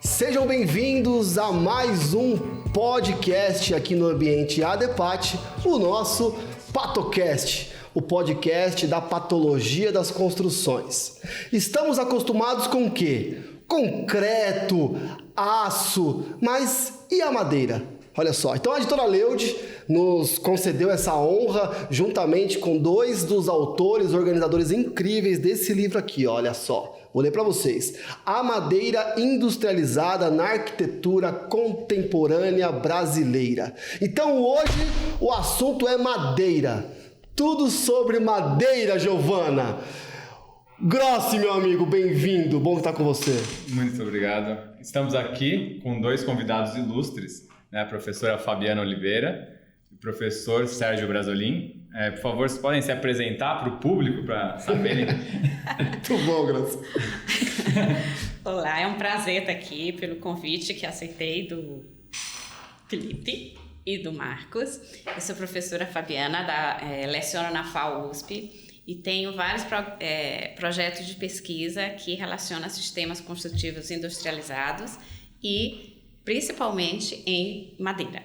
Sejam bem-vindos a mais um podcast aqui no Ambiente ADPAT, o nosso PatoCast, o podcast da patologia das construções. Estamos acostumados com o quê? Concreto, aço, mas e a madeira? Olha só, então a editora Leude nos concedeu essa honra juntamente com dois dos autores, organizadores incríveis desse livro aqui, olha só. Vou ler para vocês. A madeira industrializada na arquitetura contemporânea brasileira. Então hoje o assunto é madeira. Tudo sobre madeira, Giovana. Grossi, meu amigo, bem-vindo. Bom estar com você. Muito obrigado. Estamos aqui com dois convidados ilustres, né? A professora Fabiana Oliveira e o professor Sérgio Brasolin. Por favor, vocês podem se apresentar para o público para saberem. Muito bom, Grossi. Olá, é um prazer estar aqui pelo convite que aceitei do Felipe e do Marcos. Eu sou a professora Fabiana, leciono na FAU-USP e tenho vários projetos de pesquisa que relacionam sistemas construtivos industrializados e principalmente em madeira.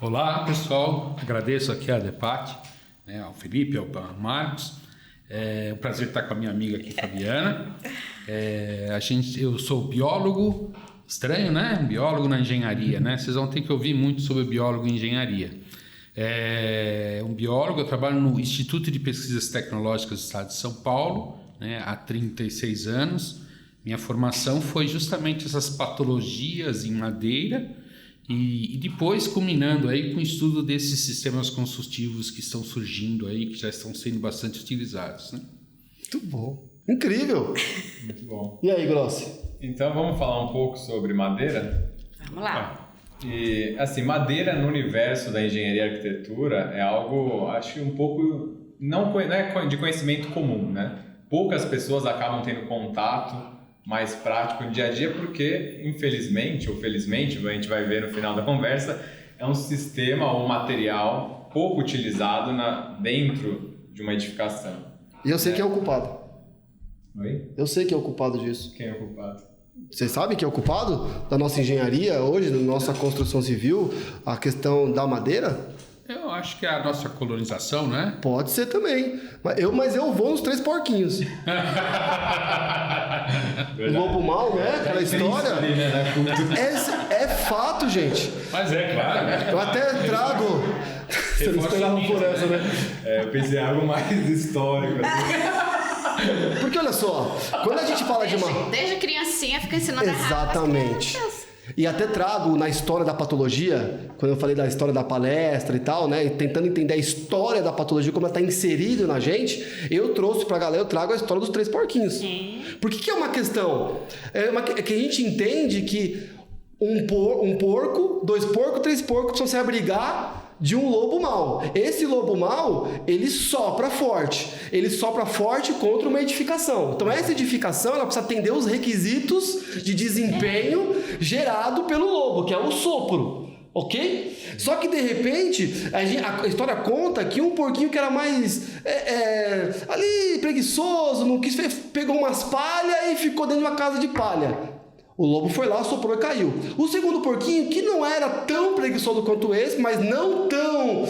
Olá, pessoal. Agradeço aqui a ADPAT, ao Felipe, ao Marcos. É um prazer estar com a minha amiga aqui, Fabiana. Eu sou biólogo, estranho, né? Biólogo na engenharia, né? Vocês vão ter que ouvir muito sobre biólogo e engenharia. Um biólogo, eu trabalho no Instituto de Pesquisas Tecnológicas do Estado de São Paulo, né, há 36 anos. Minha formação foi justamente essas patologias em madeira e depois culminando aí com o estudo desses sistemas construtivos que estão surgindo aí, que já estão sendo bastante utilizados, né? Muito bom. Incrível. Muito bom. E aí, Grossi? Então vamos falar um pouco sobre madeira? Vamos lá. E assim, madeira no universo da engenharia e arquitetura é algo, acho, um pouco não é de conhecimento comum, né? Poucas pessoas acabam tendo contato mais prático no dia a dia porque, infelizmente ou felizmente, a gente vai ver no final da conversa, é um sistema ou material pouco utilizado dentro de uma edificação. E eu sei quem é o culpado. Oi? Eu sei quem é o culpado disso. Quem é o culpado? Vocês sabem quem é o culpado da nossa engenharia hoje, da nossa construção civil, a questão da madeira? Eu acho que é a nossa colonização, né? Pode ser também. Mas eu vou nos três porquinhos. O lobo mau, né? Aquela história. Ali, né? É fato, gente. Mas é claro, né? Eu até trago. Você não esperava por essa, né? Eu pensei em algo mais histórico. Assim. Porque olha só, quando a gente fala de uma... Desde criancinha fica ensinando Exatamente. E até trago na história da patologia, quando eu falei da história da palestra e tal, né, tentando entender a história da patologia, como ela está inserida na gente, eu trouxe pra galera, eu trago a história dos três porquinhos. Sim. Por que é uma questão? É que a gente entende que um porco, dois porcos, três porcos precisam se abrigar de um lobo mau. Esse lobo mau, ele sopra forte. Ele sopra forte contra uma edificação. Então essa edificação, ela precisa atender os requisitos de desempenho gerado pelo lobo, que é o sopro. Ok? Só que de repente, a história conta que um porquinho que era mais ali preguiçoso, não quis, pegou umas palhas e ficou dentro de uma casa de palha. O lobo foi lá, soprou e caiu. O segundo porquinho, que não era tão preguiçoso quanto esse, mas não tão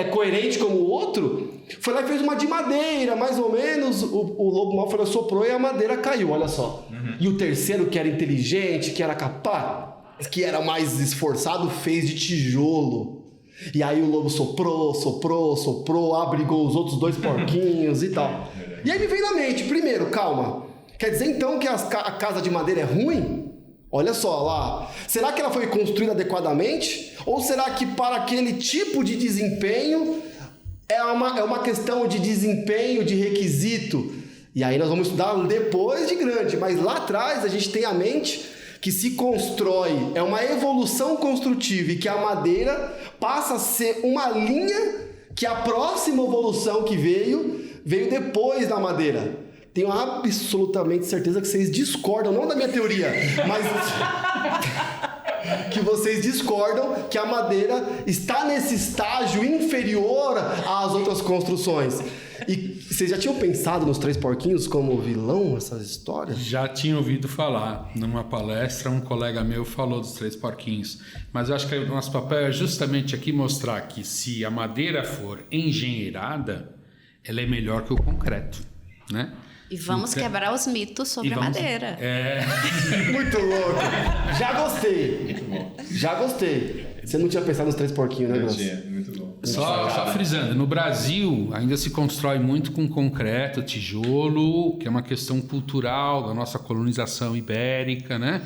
coerente como o outro, foi lá e fez uma de madeira, mais ou menos. O lobo mau foi lá, soprou e a madeira caiu, olha só. Uhum. E o terceiro, que era inteligente, que era capaz, que era mais esforçado, fez de tijolo. E aí o lobo soprou, abrigou os outros dois porquinhos e tal. E aí me veio na mente, primeiro, calma. Quer dizer então que a casa de madeira é ruim? Olha só lá. Será que ela foi construída adequadamente? Ou será que para aquele tipo de desempenho é uma questão de desempenho, de requisito? E aí nós vamos estudar depois de grande. Mas lá atrás a gente tem a mente que se constrói, é uma evolução construtiva e que a madeira passa a ser uma linha que a próxima evolução que veio depois da madeira. Tenho absolutamente certeza que vocês discordam, não da minha teoria, mas que vocês discordam que a madeira está nesse estágio inferior às outras construções. E vocês já tinham pensado nos Três Porquinhos como vilão, essas histórias? Já tinha ouvido falar. Numa palestra, um colega meu falou dos Três Porquinhos. Mas eu acho que o nosso papel é justamente aqui mostrar que se a madeira for engenheirada, ela é melhor que o concreto, né? E vamos quebrar os mitos sobre a madeira. Muito louco. Já gostei. Muito bom. Já gostei. Você não tinha pensado nos Três Porquinhos, né, Não Grosso? tinha, muito bom. Só frisando, no Brasil ainda se constrói muito com concreto, tijolo, que é uma questão cultural da nossa colonização ibérica, né?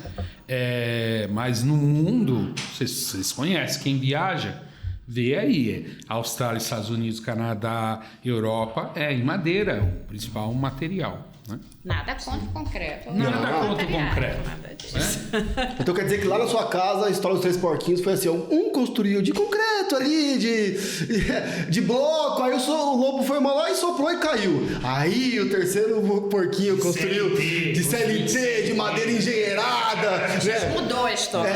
Mas no mundo, vocês conhecem, quem viaja, vê aí, Austrália, Estados Unidos, Canadá, Europa, em madeira, o principal material. Né? Nada contra o concreto. Nada contra o concreto. Nada disso. Então quer dizer que lá na sua casa a história dos Três Porquinhos foi assim, um construiu de concreto ali, de bloco, aí o lobo foi lá e soprou e caiu. Aí o terceiro porquinho construiu de CLT, de madeira engenheirada, né? Mudou a história.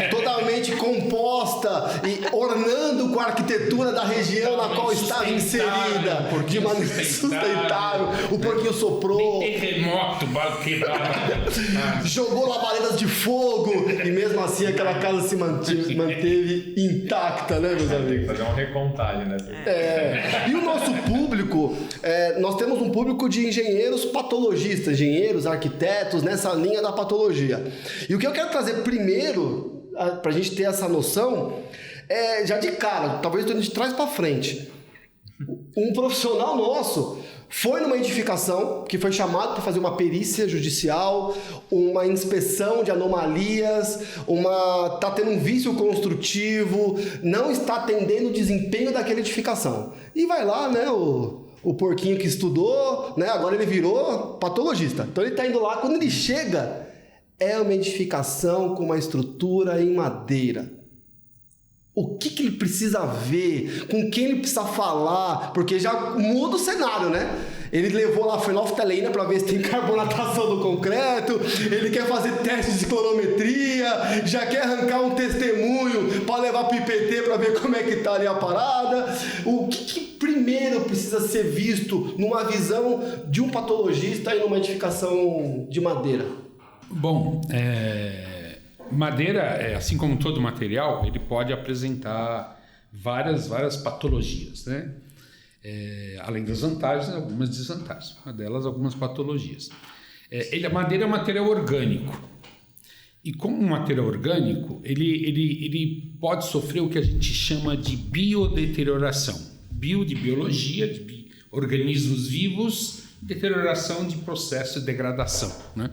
Totalmente composta e ornando com a arquitetura da região na qual estava inserida, de maneira sustentável. O porquinho soprou, Terremoto, quebrado. jogou labaredas de fogo e mesmo assim aquela casa se manteve intacta, né, meus Tem que amigos? fazer uma recontagem nessa. E o nosso público, nós temos um público de engenheiros patologistas, engenheiros, arquitetos, nessa linha da patologia. E o que eu quero trazer primeiro, para a gente ter essa noção, já de cara, talvez a gente traz para frente. Um profissional nosso foi numa edificação que foi chamado para fazer uma perícia judicial, uma inspeção de anomalias, está tendo um vício construtivo, não está atendendo o desempenho daquela edificação. E vai lá, né, o porquinho que estudou, né, agora ele virou patologista. Então ele está indo lá, quando ele chega, é uma edificação com uma estrutura em madeira. O que ele precisa ver? Com quem ele precisa falar? Porque já muda o cenário, né? Ele levou lá a fenolftaleína para ver se tem carbonatação do concreto, ele quer fazer testes de clorometria, já quer arrancar um testemunho para levar para o IPT para ver como é que está ali a parada. O que primeiro precisa ser visto numa visão de um patologista e numa edificação de madeira? Bom, madeira, assim como todo material, ele pode apresentar várias patologias, né? Além das vantagens, algumas desvantagens. Uma delas, algumas patologias. A madeira é um material orgânico. E como um material orgânico, ele pode sofrer o que a gente chama de biodeterioração. Bio de biologia, de organismos vivos, deterioração de processo de degradação, né?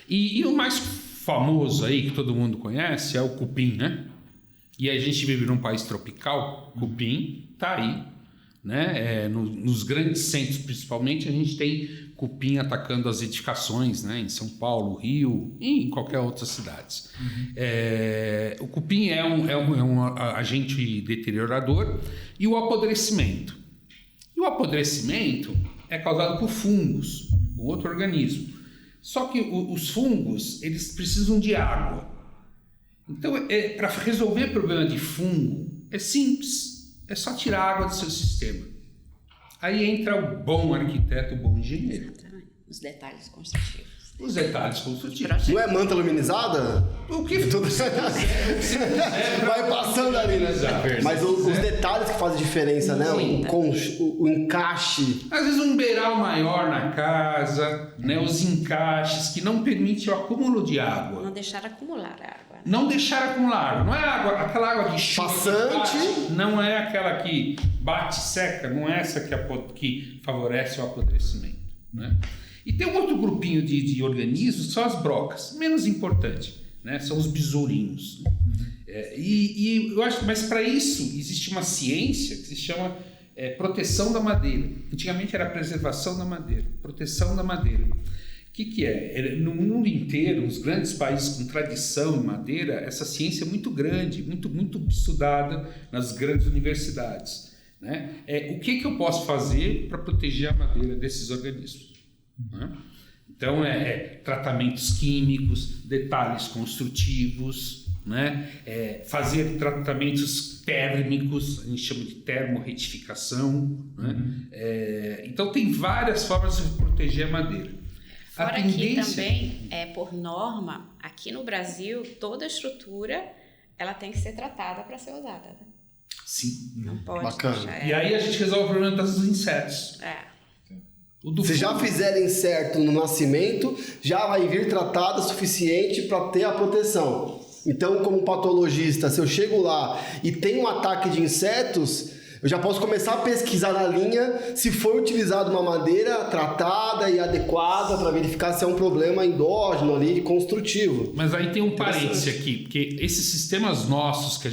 E o mais famoso aí, que todo mundo conhece, é o cupim, né? E a gente vive num país tropical, cupim está aí, né? Nos grandes centros, principalmente, a gente tem cupim atacando as edificações, né? Em São Paulo, Rio e em qualquer outra cidades. O cupim é um agente deteriorador e o apodrecimento. E o apodrecimento é causado por fungos, um outro organismo. Só que os fungos, eles precisam de água. Então, para resolver o problema de fungo, é simples. É só tirar a água do seu sistema. Aí entra o bom arquiteto, o bom engenheiro. Os detalhes construtivos. Os detalhes construtivos. Não é manta luminizada? O que Tudo vai passando ali, né? Mas os detalhes que fazem diferença, né? O encaixe. Às vezes um beiral maior na casa, né? Os encaixes que não permitem o acúmulo de água. Não deixar acumular água. Não deixar acumular água. Não é aquela água de chuva passante. Não é aquela que bate e seca. Não é essa que favorece o apodrecimento, né? E tem um outro grupinho de organismos, que são as brocas, menos importante, né? São os besourinhos. E eu acho, mas para isso existe uma ciência que se chama proteção da madeira. Antigamente era preservação da madeira, proteção da madeira. O que é? No mundo inteiro, os grandes países com tradição em madeira, essa ciência é muito grande, muito estudada nas grandes universidades, né? O que eu posso fazer para proteger a madeira desses organismos? Então, tratamentos químicos, detalhes construtivos, né? Fazer tratamentos térmicos, a gente chama de termorretificação, né? Então tem várias formas de proteger a madeira. Fora aqui também, por norma, aqui no Brasil, toda estrutura ela tem que ser tratada para ser usada. Né? Sim. Não pode Bacana. deixar. E aí a gente resolve o problema dos insetos. Se já fizerem certo no nascimento, já vai vir tratada suficiente para ter a proteção. Então, como patologista, se eu chego lá e tem um ataque de insetos, eu já posso começar a pesquisar na linha se foi utilizada uma madeira tratada e adequada para verificar se é um problema endógeno ali, construtivo. Mas aí tem um parêntese aqui, porque esses sistemas nossos que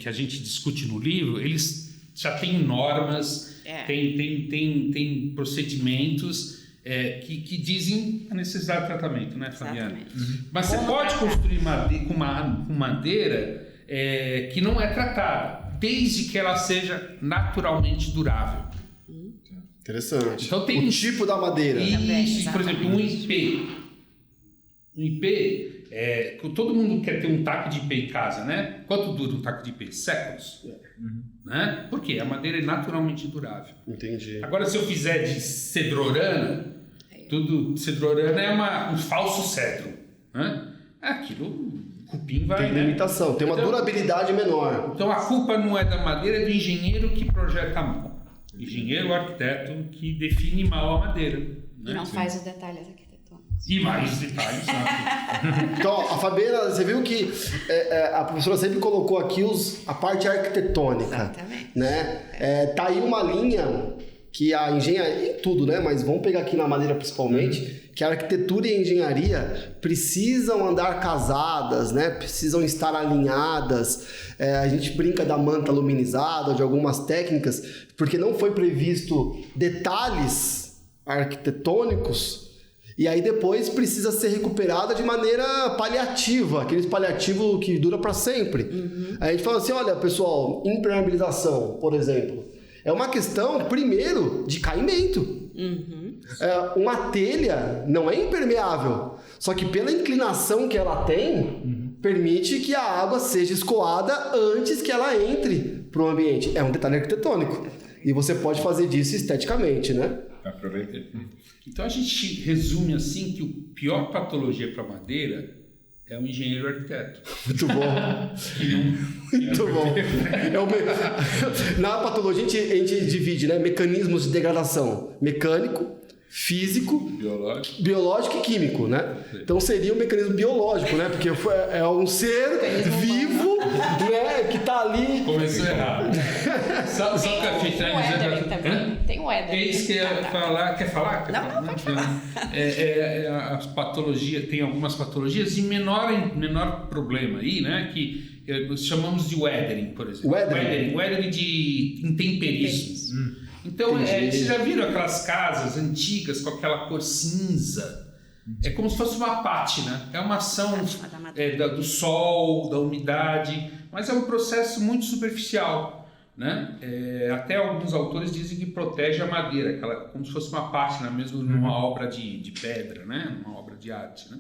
a gente discute no livro, eles já têm normas, tem procedimentos que dizem a necessidade de tratamento, né, Fabiana? Mas você pode construir com madeira que não é tratada, desde que ela seja naturalmente durável. Interessante. Então tem o tipo da madeira. Isso, por exemplo, um IP. Um IP, todo mundo quer ter um taco de IP em casa, né? Quanto dura um taco de IP? Séculos. Né? Por quê? A madeira é naturalmente durável. Entendi. Agora, se eu fizer de cedrorana, cedrorana é um falso cedro. Né? Aquilo... cupim vai, tem limitação, tem uma durabilidade menor. Então a culpa não é da madeira, é do engenheiro que projeta mal. Engenheiro ou arquiteto que define mal a madeira. Né? E não faz os detalhes arquitetônicos. E mais detalhes. Então, a Fabiana, você viu que a professora sempre colocou aqui a parte arquitetônica. Exatamente. Né? Tá aí uma linha que a engenharia, em tudo, né? Mas vamos pegar aqui na madeira principalmente, que a arquitetura e a engenharia precisam andar casadas, né? Precisam estar alinhadas. A gente brinca da manta luminizada, de algumas técnicas, porque não foi previsto detalhes arquitetônicos, e aí depois precisa ser recuperada de maneira paliativa, aqueles paliativos que dura para sempre. Aí a gente fala assim, olha, pessoal, impermeabilização, por exemplo, é uma questão, primeiro, de caimento. Uma telha não é impermeável, só que pela inclinação que ela tem, permite que a água seja escoada antes que ela entre para o ambiente. É um detalhe arquitetônico. E você pode fazer disso esteticamente, né? Aproveitei. Então a gente resume assim que o pior patologia para madeira é o engenheiro arquiteto. Muito bom. Muito bom. Na patologia a gente divide, né, mecanismos de degradação: mecânico, físico, biológico e químico, né? Então seria um mecanismo biológico, né? Porque é um ser vivo, né, que tá ali. Começou errado. Só que a gente tem o éder. É isso que eu ia falar. Quer falar? Não, pode falar. As patologias, tem algumas patologias em menor problema aí, né? Que nós chamamos de weathering, por exemplo. Weathering de intemperismo. Então, vocês já viram aquelas casas antigas com aquela cor cinza? É como se fosse uma pátina. É uma ação do sol, da umidade, mas é um processo muito superficial. Né? Até alguns autores dizem que protege a madeira, como se fosse uma pátina mesmo numa obra de pedra, né? Numa obra de arte. Né?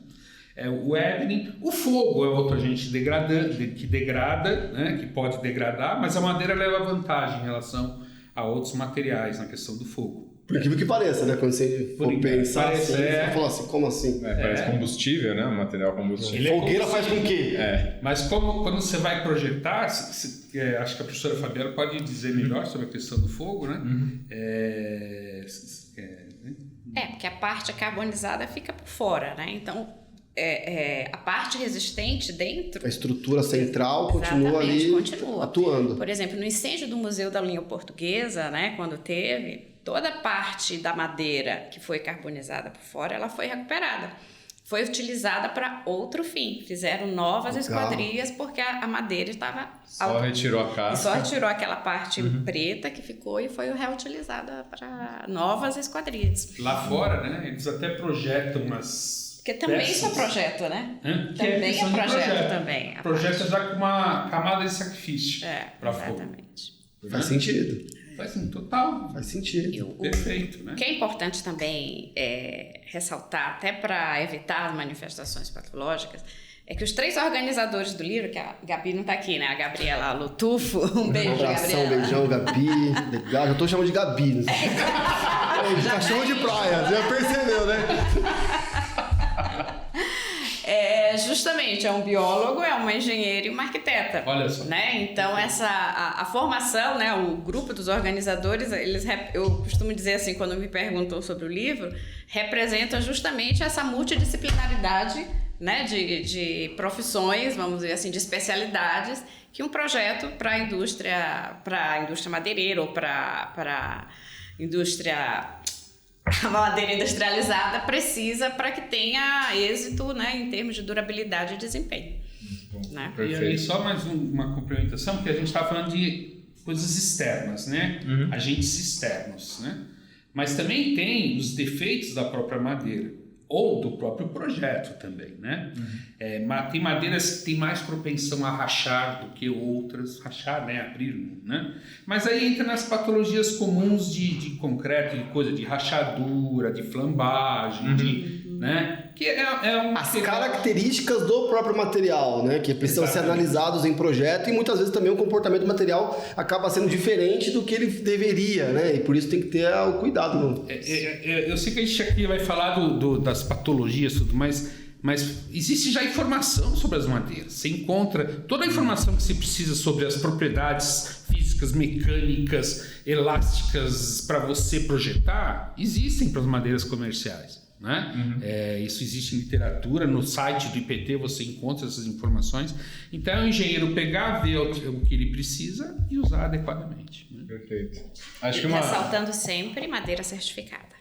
O weathering, o fogo é outro agente que degrada, né? Que pode degradar, mas a madeira leva vantagem em relação a outros materiais na questão do fogo. Por incrível que pareça, né? Quando você for pensar assim, você fala assim, como assim? Parece combustível, né? Um material combustível. Fogueira faz com o quê? Mas quando você vai projetar, acho que a professora Fabiana pode dizer melhor sobre a questão do fogo, né? Porque a parte carbonizada fica por fora, né? Então, a parte resistente dentro... A estrutura central continua ali atuando. Por exemplo, no incêndio do Museu da Língua Portuguesa, né, quando teve, toda a parte da madeira que foi carbonizada por fora, ela foi recuperada. Foi utilizada para outro fim. Fizeram novas esquadrias porque a madeira estava... Só retirou a casca. Só retirou aquela parte preta que ficou e foi reutilizada para novas esquadrias. Lá fora, né, eles até projetam umas... Porque também isso é projeto, né? Também é projeto também. Projeto já com uma camada de sacrifício para fogo. Exatamente. Faz sentido. Faz total. Faz sentido. Perfeito, né? O que é importante também ressaltar, até para evitar as manifestações patológicas, é que os 3 organizadores do livro, que a Gabi não está aqui, né? A Gabriela Lutufo, um beijo, abração, Gabriela. beijão, Gabi. Legal, eu tô chamando de Gabi. Né? De cachorro de praia, você já percebeu, né? Justamente, é um biólogo, é uma engenheira e uma arquiteta. Olha só. Né? Então, a formação, né, o grupo dos organizadores, eu costumo dizer assim, quando me perguntam sobre o livro, representa justamente essa multidisciplinaridade, né, de profissões, vamos dizer assim, de especialidades, que um projeto para a indústria madeireira ou para a madeira industrializada precisa para que tenha êxito, né, em termos de durabilidade e desempenho. Né? E aí só mais uma complementação, porque a gente está falando de coisas externas, né? Agentes externos, né? Mas também tem os defeitos da própria madeira ou do próprio projeto também, né? Tem madeiras que têm mais propensão a rachar do que outras, rachar, né? Abrir, né? Mas aí entra nas patologias comuns de concreto, de coisa de rachadura, de flambagem, né? Que As características do próprio material, né? Que precisam ser analisados em projeto, e muitas vezes também o comportamento do material acaba sendo diferente do que ele deveria, né? E por isso tem que ter o cuidado. Eu sei que a gente aqui vai falar das patologias e tudo, mas existe já informação sobre as madeiras. Você encontra toda a informação que você precisa sobre as propriedades físicas, mecânicas, elásticas para você projetar, existem para as madeiras comerciais. Né? Isso existe em literatura, no site do IPT você encontra essas informações. Então é o engenheiro pegar, ver o que ele precisa e usar adequadamente, né? Perfeito. Ressaltando sempre madeira certificada.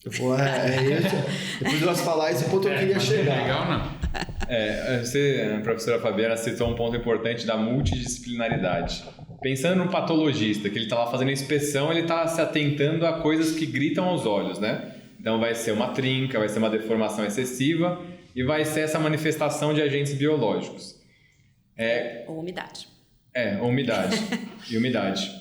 Depois de nós falar esse ponto eu queria chegar. Legal, não? A professora Fabiana citou um ponto importante da multidisciplinaridade. Pensando no patologista, que ele está lá fazendo a inspeção, ele está se atentando a coisas que gritam aos olhos, né? Então vai ser uma trinca, vai ser uma deformação excessiva e vai ser essa manifestação de agentes biológicos. Ou umidade. Umidade. E umidade.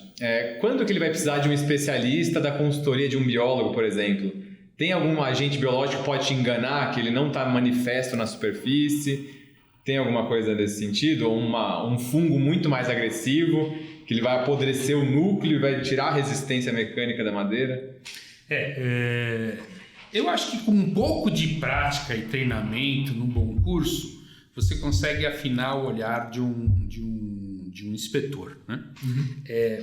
Quando que ele vai precisar de um especialista da consultoria de um biólogo, por exemplo? Tem algum agente biológico que pode te enganar, que ele não está manifesto na superfície? Tem alguma coisa desse sentido? Ou um fungo muito mais agressivo, que ele vai apodrecer o núcleo e vai tirar a resistência mecânica da madeira? Eu acho que com um pouco de prática e treinamento num bom curso, você consegue afinar o olhar de um inspetor, né?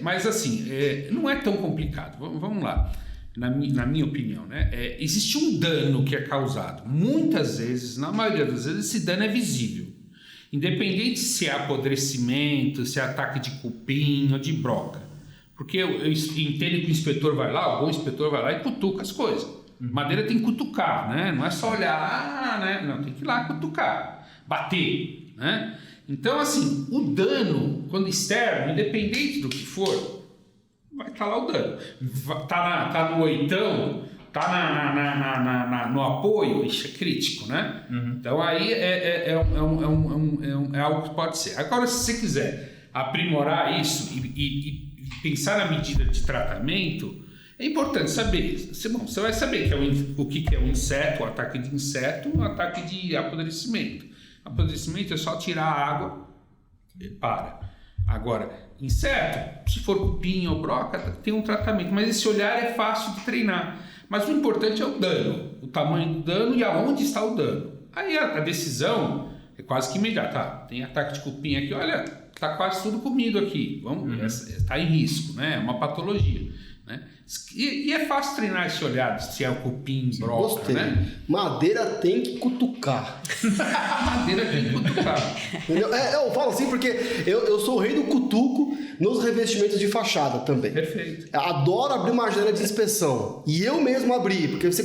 Mas assim, não é tão complicado. Vamos lá. Na minha opinião, né? Existe um dano que é causado. Muitas vezes, na maioria das vezes, esse dano é visível. Independente se é apodrecimento, se é ataque de cupim ou de broca. Porque eu entendo que o inspetor vai lá, o bom inspetor vai lá e cutuca as coisas. Madeira tem que cutucar, né? Não é só olhar, né? Não, tem que ir lá cutucar, bater, né? Então, assim, o dano, quando externo, independente do que for, vai estar lá o dano. Tá no oitão, tá no apoio, isso é crítico, né? Então, aí é algo que pode ser. Agora, se você quiser aprimorar isso e pensar na medida de tratamento, é importante saber. Você vai saber o que é um inseto, o ataque de inseto, o ataque de apodrecimento. Apodrecimento é só tirar a água e para. Agora, inseto, se for cupim ou broca, tem um tratamento, mas esse olhar é fácil de treinar. Mas o importante é o dano, o tamanho do dano e aonde está o dano. Aí a decisão é quase que imediata. Tem ataque de cupim aqui, olha, está quase tudo comido aqui, está em risco, né? É uma patologia, né? E é fácil treinar esse olhar, se é o cupim, broca, Gostei. né? Madeira tem que cutucar. Madeira tem que cutucar. Eu falo assim porque eu sou o rei do cutuco nos revestimentos de fachada também. Perfeito. Adoro abrir uma janela de inspeção. E eu mesmo abri, porque você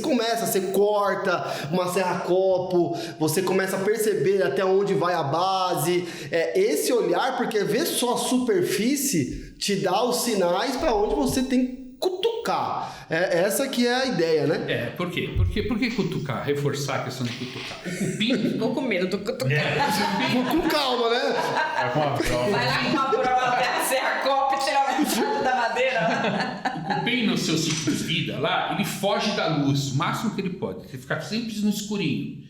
corta uma serra-copo, você começa a perceber até onde vai a base. Esse olhar, porque ver só a superfície te dá os sinais para onde você tem que cutucar. Essa que é a ideia, né? Por quê? Por que cutucar? Reforçar a questão de cutucar. O cupim... Tô com medo do cutucar. Com calma, né? Com a prova. Vai lá com uma prova até a serra-copo e tirar metade da madeira. O cupim, no seu ciclo de vida lá, ele foge da luz o máximo que ele pode. Ele fica sempre no escurinho.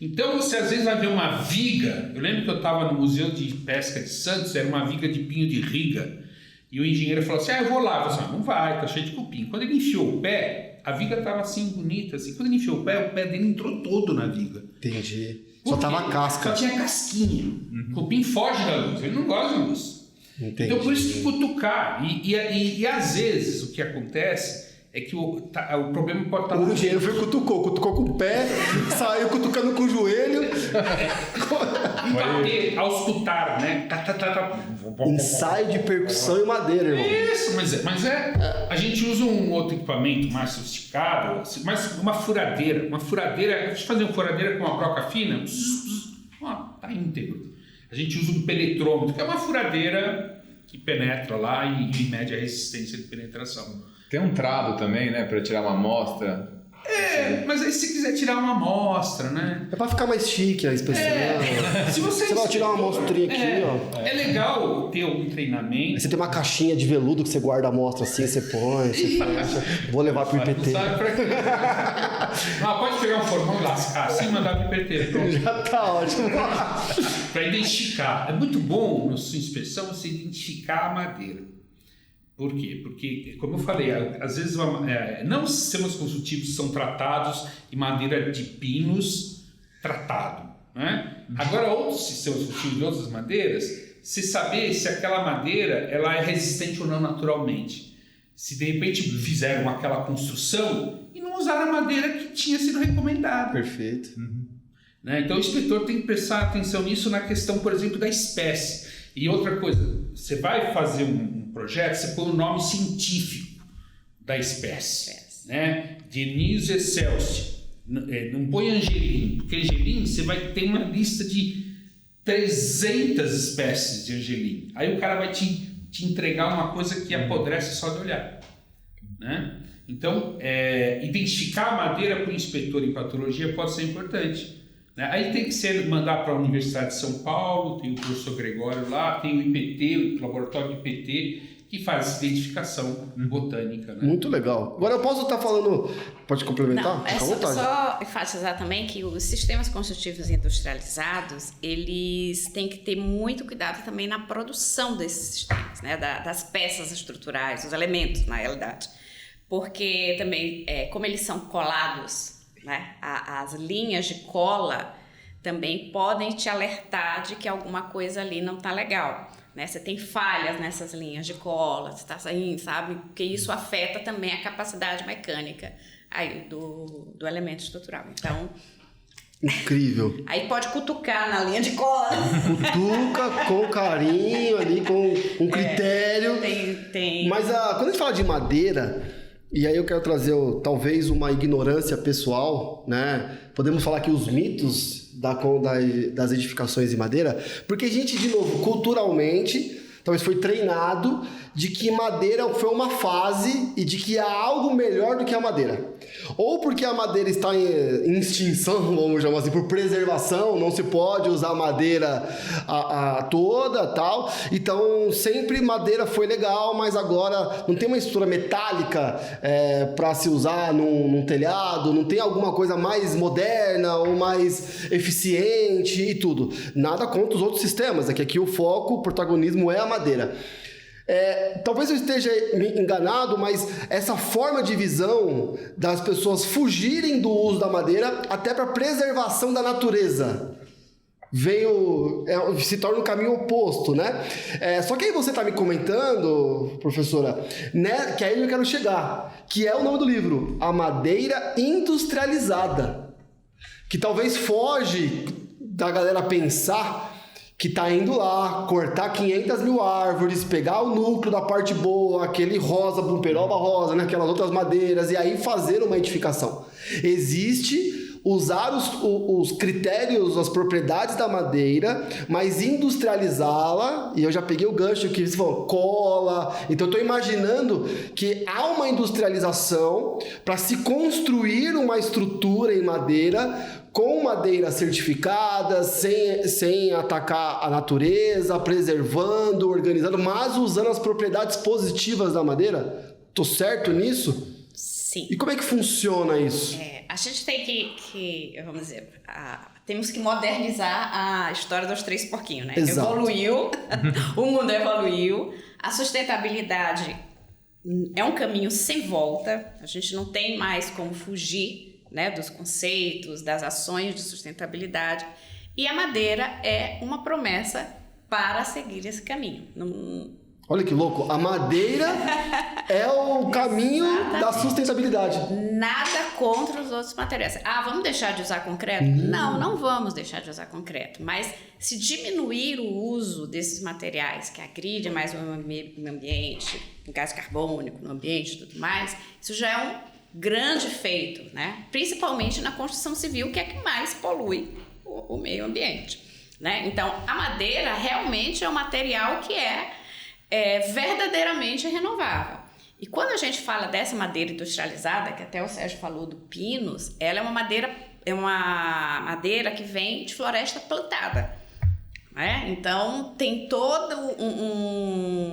Então você às vezes vai ver uma viga. Eu lembro que eu estava no Museu de Pesca de Santos, era uma viga de pinho de riga. E o engenheiro falou assim, eu vou lá. Eu falei assim, não vai, tá cheio de cupim. Quando ele enfiou o pé, a viga estava assim, bonita. Assim. Quando ele enfiou o pé dele entrou todo na viga. Entendi. Só tava a casca. Só tinha casquinha. O cupim foge da luz, ele não gosta de luz. Entendi. Então por isso que cutucar. E às vezes o que acontece é que o problema pode estar... O engenheiro foi cutucou com o pé, saiu cutucando com o joelho. E bater, auscultar, né? Ensaio de percussão e madeira, irmão. Isso, mas a gente usa um outro equipamento mais sofisticado, mas uma furadeira, deixa eu fazer uma furadeira com uma broca fina, tá íntegro. A gente usa um penetrômetro, que é uma furadeira que penetra lá e mede a resistência de penetração. Tem um trado também, né, para tirar uma amostra. Mas aí se quiser tirar uma amostra, né? É pra ficar mais chique a inspeção. Se você vai tirar uma amostrinha aqui, ó. É legal ter um treinamento. Aí você tem uma caixinha de veludo que você guarda a amostra assim, você põe, você faz. Vou levar pro IPT. Sabe pra quê? Não, pode pegar um formão e lascar assim e mandar pro IPT. Pronto. Já tá ótimo. Para identificar. É muito bom na sua inspeção você identificar a madeira. Por quê? Porque, como eu falei, às vezes não sistemas construtivos são tratados em madeira de pinos tratado, né? Agora, outros sistemas construtivos de outras madeiras, se saber se aquela madeira ela é resistente ou não naturalmente. Se de repente fizeram aquela construção e não usaram a madeira que tinha sido recomendada. Perfeito. Né? Então o inspetor tem que prestar atenção nisso na questão, por exemplo, da espécie. E outra coisa, você vai fazer um projeto, você põe o nome científico da espécie, né? Dionísio excelsior. Não põe angelim, porque angelim você vai ter uma lista de 300 espécies de angelim. Aí o cara vai te entregar uma coisa que apodrece só de olhar, né? Então, identificar a madeira para o inspetor em patologia pode ser importante. Aí tem que mandar para a Universidade de São Paulo, tem o professor Gregório lá, tem o IPT, o laboratório do IPT, que faz essa identificação botânica. Né? Muito legal. Agora eu posso estar falando... Pode complementar? Não, só enfatizar também que os sistemas construtivos industrializados, eles têm que ter muito cuidado também na produção desses sistemas, né? Das peças estruturais, os elementos, na realidade. Porque também, como eles são colados, né? As linhas de cola também podem te alertar de que alguma coisa ali não está legal, né? Você tem falhas nessas linhas de cola, você está saindo, sabe? Porque isso afeta também a capacidade mecânica aí do elemento estrutural. Então, incrível. Aí pode cutucar na linha de cola. Cutuca com carinho ali, com critério. Tem. Mas quando a gente fala de madeira... E aí eu quero trazer talvez uma ignorância pessoal, né? Podemos falar aqui os mitos das edificações de madeira, porque a gente, de novo, culturalmente, talvez foi treinado de que madeira foi uma fase e de que há algo melhor do que a madeira. Ou porque a madeira está em extinção, vamos chamar assim, por preservação, não se pode usar madeira toda, tal. Então, sempre madeira foi legal, mas agora não tem uma estrutura metálica para se usar num telhado, não tem alguma coisa mais moderna ou mais eficiente e tudo. Nada contra os outros sistemas, é que aqui o foco, o protagonismo é a madeira. Talvez eu esteja enganado, mas essa forma de visão das pessoas fugirem do uso da madeira até para preservação da natureza se torna um caminho oposto, né? Só que aí você está me comentando, professora, né, que aí eu quero chegar, que é o nome do livro, A Madeira Industrializada, que talvez foge da galera pensar que tá indo lá, cortar 500 mil árvores, pegar o núcleo da parte boa, aquele rosa, peroba rosa, né? Aquelas outras madeiras, e aí fazer uma edificação. Existe usar os critérios, as propriedades da madeira, mas industrializá-la, e eu já peguei o gancho que eles falam, cola. Então eu estou imaginando que há uma industrialização para se construir uma estrutura em madeira, com madeira certificada, sem atacar a natureza, preservando, organizando, mas usando as propriedades positivas da madeira? Tô certo nisso? Sim. E como é que funciona isso? A gente tem que vamos dizer, temos que modernizar a história dos 3 porquinhos, né? Exato. Evoluiu, o mundo evoluiu, a sustentabilidade é um caminho sem volta, a gente não tem mais como fugir, né, dos conceitos, das ações de sustentabilidade, e a madeira é uma promessa para seguir esse caminho. Olha que louco, a madeira é o caminho da sustentabilidade. Nada contra os outros materiais. Vamos deixar de usar concreto? Não vamos deixar de usar concreto. Mas se diminuir o uso desses materiais que agridem mais o meio ambiente, o gás carbônico no ambiente e tudo mais, isso já é um grande feito, né? Principalmente na construção civil, que é que mais polui o meio ambiente, né? Então, a madeira realmente é um material que é verdadeiramente renovável. E quando a gente fala dessa madeira industrializada, que até o Sérgio falou do pinus, ela é uma madeira que vem de floresta plantada, né? Então tem todo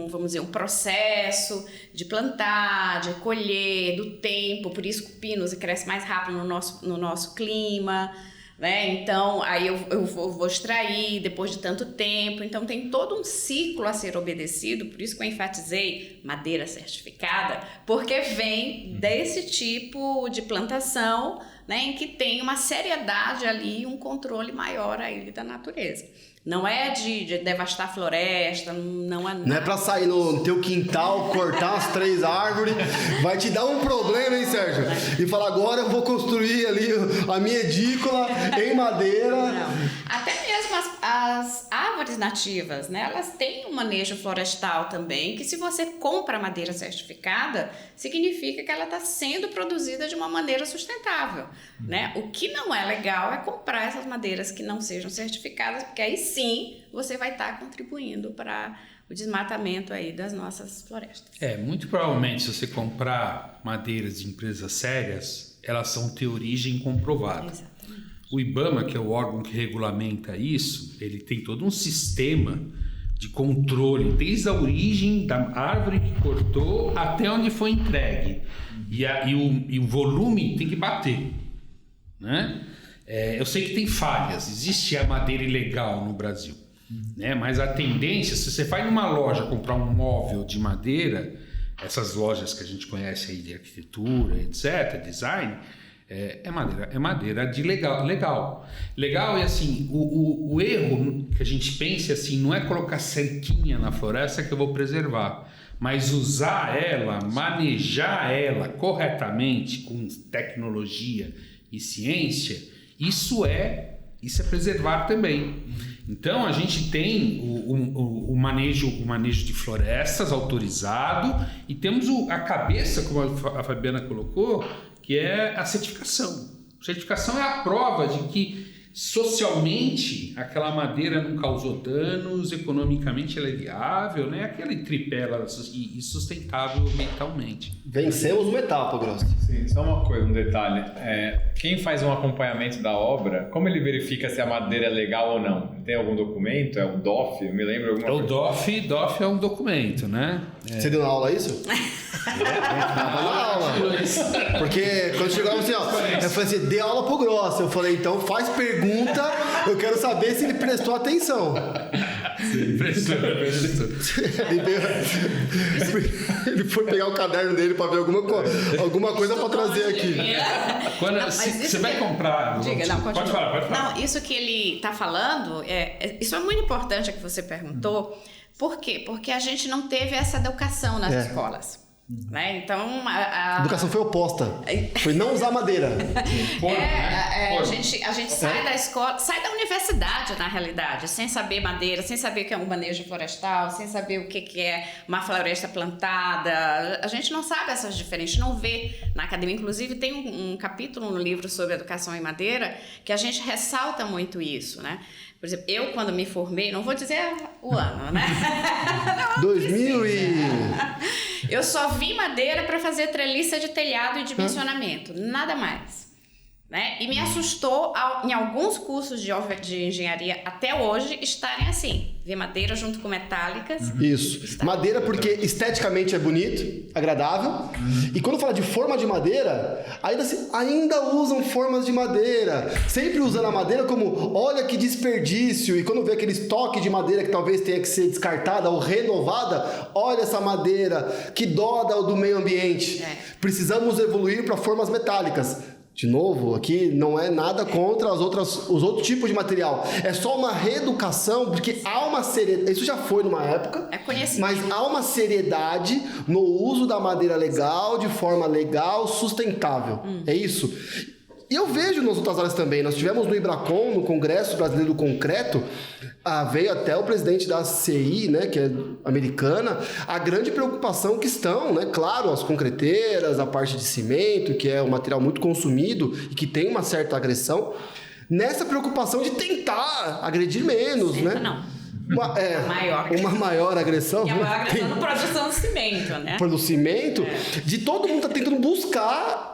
vamos dizer, um processo de plantar, de colher, do tempo, por isso que o pinus cresce mais rápido no nosso clima, né? Então aí eu vou extrair depois de tanto tempo, então tem todo um ciclo a ser obedecido, por isso que eu enfatizei madeira certificada, porque vem desse tipo de plantação, né, em que tem uma seriedade ali, um controle maior aí da natureza. Não é de devastar a floresta, não é pra sair no teu quintal, cortar as 3 árvores, vai te dar um problema, hein, Sérgio? E falar, agora eu vou construir ali a minha edícula em madeira. Não. Até mesmo as árvores nativas, né? Elas têm um manejo florestal também, que se você compra madeira certificada, significa que ela está sendo produzida de uma maneira sustentável, né? O que não é legal é comprar essas madeiras que não sejam certificadas, porque aí sim você vai estar contribuindo para o desmatamento aí das nossas florestas. Muito provavelmente, se você comprar madeiras de empresas sérias, elas vão ter origem comprovada. Exatamente. O IBAMA, que é o órgão que regulamenta isso, ele tem todo um sistema de controle, desde a origem da árvore que cortou até onde foi entregue. E o volume tem que bater, né? Eu sei que tem falhas, existe a madeira ilegal no Brasil, né? Mas a tendência, se você vai numa loja comprar um móvel de madeira, essas lojas que a gente conhece aí de arquitetura, etc., design, é madeira de legal. Legal é assim, o erro que a gente pensa assim, não é colocar cerquinha na floresta que eu vou preservar, mas usar ela, manejar ela corretamente com tecnologia e ciência, isso é preservar também. Então a gente tem o manejo de florestas autorizado e temos a cabeça, como a Fabiana colocou, que é a certificação. A certificação é a prova de que socialmente aquela madeira não causou danos, economicamente ela é viável, né? Aquele tripé e sustentável ambientalmente. Vencemos uma etapa, Grosso. Sim, só uma coisa, um detalhe. Quem faz um acompanhamento da obra, como ele verifica se a madeira é legal ou não? Tem algum documento? É o DOF? Eu me lembro alguma coisa. O DOF é um documento, né? Você deu na aula isso? Tava na aula. Porque quando chegava assim, ó, eu falei assim, dê aula pro Grosso. Eu falei, então faz pergunta, eu quero saber se ele prestou atenção. Sim, prestou. Ele foi pegar o caderno dele para ver alguma coisa para trazer aqui. Você vai comprar... Diga, não, pode falar. Não, isso que ele está falando, isso é muito importante que você perguntou. Por quê? Porque a gente não teve essa educação nas escolas. Né? Então, a educação foi oposta. Foi não usar madeira. A gente sai da escola, sai da universidade, na realidade, sem saber madeira, sem saber o que é um manejo florestal, sem saber o que é uma floresta plantada. A gente não sabe essas diferenças, não vê na academia. Inclusive, tem um capítulo no livro sobre educação em madeira que a gente ressalta muito isso, né? Por exemplo, eu quando me formei, não vou dizer o ano, né? 2000 e... Eu só vi madeira para fazer treliça de telhado e dimensionamento, nada mais. né? E me assustou em alguns cursos de engenharia até hoje estarem assim, ver madeira junto com metálicas. Isso. Madeira porque esteticamente é bonito, agradável. E quando fala de forma de madeira, ainda usam formas de madeira. Sempre usando a madeira como, olha que desperdício. E quando vê aquele estoque de madeira que talvez tenha que ser descartada ou renovada, olha essa madeira, que dó do meio ambiente. Precisamos evoluir para formas metálicas. De novo, aqui não é nada contra os outros tipos de material. É só uma reeducação, porque há uma seriedade. Isso já foi numa época. É conhecimento. Mas há uma seriedade no uso da madeira legal, de forma legal, sustentável. É isso. E eu vejo nas outras áreas também. Nós tivemos no Ibracon, no Congresso Brasileiro do Concreto, veio até o presidente da CI, né, que é americana, a grande preocupação que estão, né, claro, as concreteiras, a parte de cimento, que é um material muito consumido e que tem uma certa agressão, nessa preocupação de tentar agredir menos, né? Não. Uma maior agressão. E a maior agressão na produção do cimento, né? Do cimento, de todo mundo tá tentando buscar,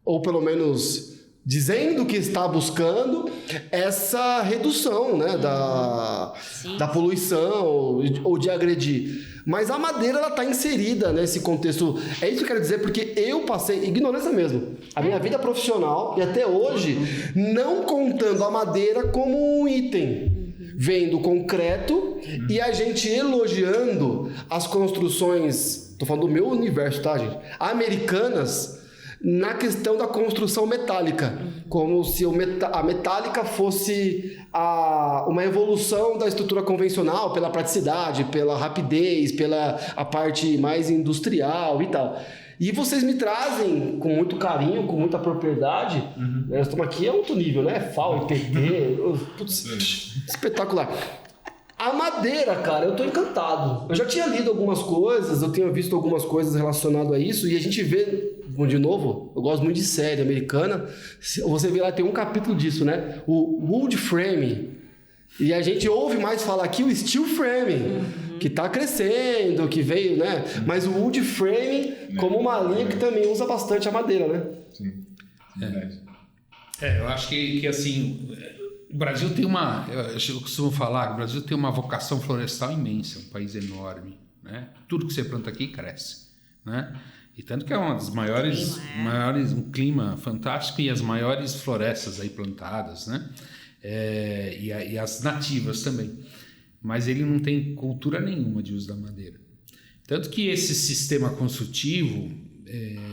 ou pelo menos dizendo que está buscando essa redução, né, da poluição ou de agredir. Mas a madeira, ela está inserida nesse contexto. É isso que eu quero dizer, porque eu passei, ignorância mesmo, a minha vida profissional e até hoje, não contando a madeira como um item, vendo concreto e a gente elogiando as construções, tô falando do meu universo, tá, gente? Americanas, na questão da construção metálica, como se a metálica fosse uma evolução da estrutura convencional pela praticidade, pela rapidez, pela a parte mais industrial e tal. E vocês me trazem com muito carinho, com muita propriedade, nós estamos aqui a outro nível, né? FAO, IPT, putz, espetacular. A madeira, cara, eu tô encantado. Eu já tinha lido algumas coisas, eu tinha visto algumas coisas relacionadas a isso, e a gente vê, de novo, eu gosto muito de série americana, você vê lá, tem um capítulo disso, né? O wood frame. E a gente ouve mais falar aqui o steel frame, que tá crescendo, que veio, né? Mas o wood frame como uma linha que também usa bastante a madeira, né? Sim, verdade. Eu acho que assim... O Brasil tem eu costumo falar que o Brasil tem uma vocação florestal imensa, um país enorme, né? Tudo que você planta aqui cresce, né? E tanto que é uma das maiores, um clima fantástico e as maiores florestas aí plantadas, né? E as nativas também. Mas ele não tem cultura nenhuma de uso da madeira. Tanto que esse sistema construtivo,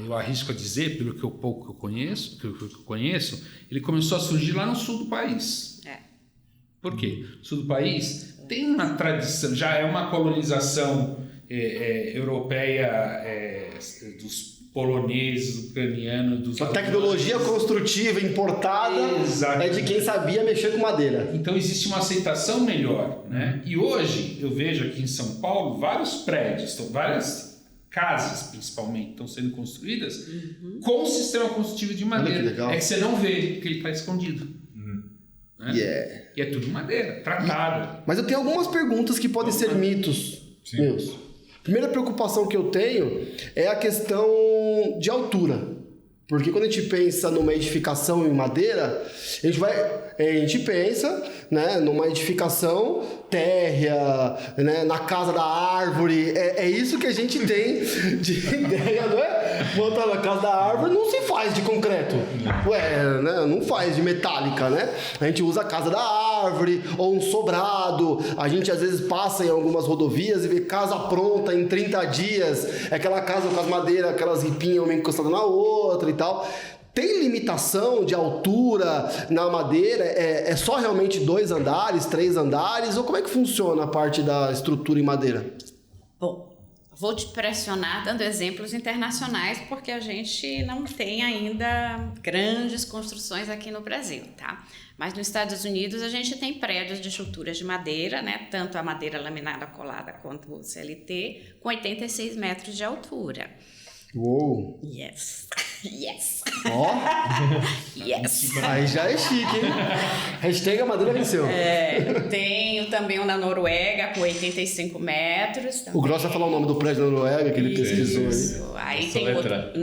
eu arrisco a dizer, pelo que eu conheço, ele começou a surgir lá no sul do país. Por quê? O sul do país tem uma tradição, já é uma colonização europeia dos poloneses, ucranianos... A tecnologia construtiva importada é de quem sabia mexer com madeira. Então existe uma aceitação melhor, né? E hoje eu vejo aqui em São Paulo vários prédios, várias casas principalmente estão sendo construídas com sistema construtivo de madeira. Que que você não vê, porque ele está escondido. Né? E é tudo madeira, tratada. Mas eu tenho algumas perguntas que podem ser mitos meus. Primeira preocupação que eu tenho é a questão de altura. Porque quando a gente pensa numa edificação em madeira, a gente pensa, né, numa edificação térrea, né, na casa da árvore. É isso que a gente tem de ideia, não é? Botar na casa da árvore não se faz de concreto. Né, não faz de metálica, né? A gente usa a casa da árvore ou um sobrado. A gente às vezes passa em algumas rodovias e vê casa pronta em 30 dias. É aquela casa com as madeiras, aquelas ripinhas uma encostada na outra e tal. Tem limitação de altura na madeira? É só realmente 2 andares, 3 andares? Ou como é que funciona a parte da estrutura em madeira? Bom, vou te pressionar dando exemplos internacionais, porque a gente não tem ainda grandes construções aqui no Brasil, tá? Mas nos Estados Unidos a gente tem prédios de estruturas de madeira, né? Tanto a madeira laminada colada quanto o CLT, com 86 metros de altura. Uou! Yes. Yes. Ó! Yes. Aí já é chique, hein? Hashtag a madeira venceu. Tenho também um na Noruega com 85 metros. O Gross vai falar o nome do prédio da Noruega que ele pesquisou aí. Isso. Aí Essa tem letra. outro.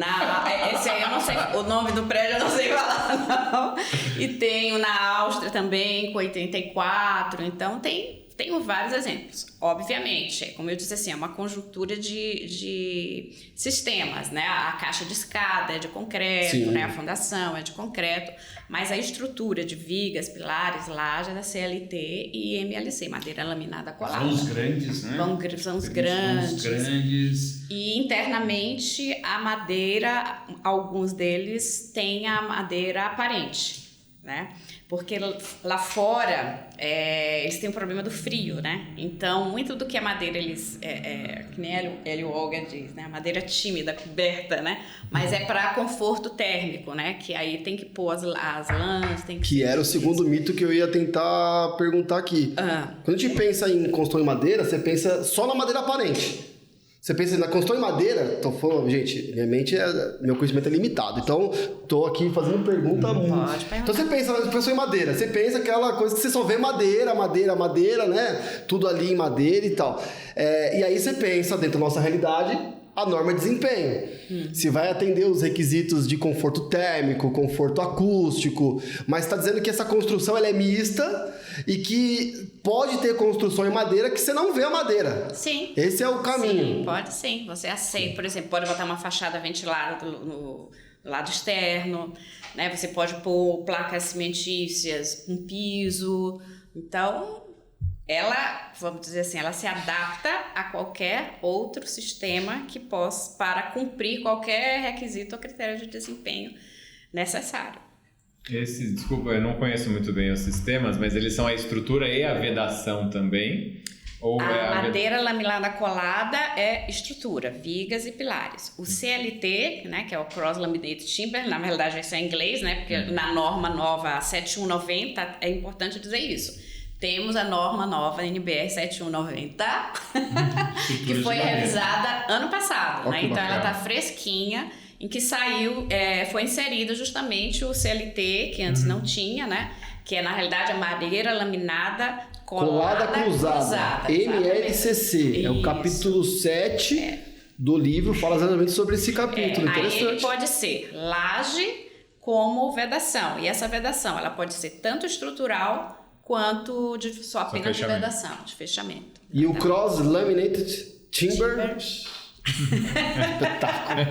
Esse aí eu não sei. O nome do prédio eu não sei falar, não. E tenho na Áustria também com 84. Então tenho vários exemplos. Obviamente, como eu disse assim, é uma conjuntura de sistemas, né? A caixa de escada é de concreto, né? A fundação é de concreto, mas a estrutura de vigas, pilares, laje é da CLT e MLC, madeira laminada colada. São os grandes, né? São os grandes. São os grandes. E internamente a madeira, alguns deles têm a madeira aparente, né? Porque lá fora eles têm um problema do frio, né? Então, muito do que a madeira eles... que nem Hélio Olga diz, né? A madeira tímida, coberta, né? Mas é para conforto térmico, né? Que aí tem que pôr as lãs, tem que... Que era o segundo mito que eu ia tentar perguntar aqui. Quando a gente pensa em construir madeira, você pensa só na madeira aparente. Você pensa na construção em madeira, tô falando, gente, meu conhecimento é limitado, então tô aqui fazendo pergunta muito. Pode perguntar. Então você pensa na construção em madeira, você pensa aquela coisa que você só vê madeira, né? Tudo ali em madeira e tal. E aí você pensa, dentro da nossa realidade, a norma de desempenho. Se vai atender os requisitos de conforto térmico, conforto acústico, mas está dizendo que essa construção ela é mista e que pode ter construção em madeira que você não vê a madeira. Sim. Esse é o caminho. Sim, pode sim. Você aceita, por exemplo, pode botar uma fachada ventilada no lado externo, né? Você pode pôr placas cimentícias, um piso. Então, ela, vamos dizer assim, ela se adapta a qualquer outro sistema que possa, para cumprir qualquer requisito ou critério de desempenho necessário. Desculpa, eu não conheço muito bem os sistemas, mas eles são a estrutura e a vedação também? Ou A madeira laminada colada é estrutura, vigas e pilares. O CLT, né, que é o Cross Laminated Timber, na verdade isso é em inglês, né, porque na norma nova 7190 é importante dizer isso. Temos a norma nova NBR 7190, que foi revisada ano passado, né? Então ela está fresquinha, em que saiu, foi inserido justamente o CLT, que antes não tinha, né? Que é na realidade a madeira laminada colada cruzada. MLCC, é o capítulo 7 do livro, fala exatamente sobre esse capítulo. Interessante. Aí ele pode ser laje como vedação, e essa vedação ela pode ser tanto estrutural quanto só apenas de vedação, de fechamento. E o Cross Laminated Timber? Espetáculo.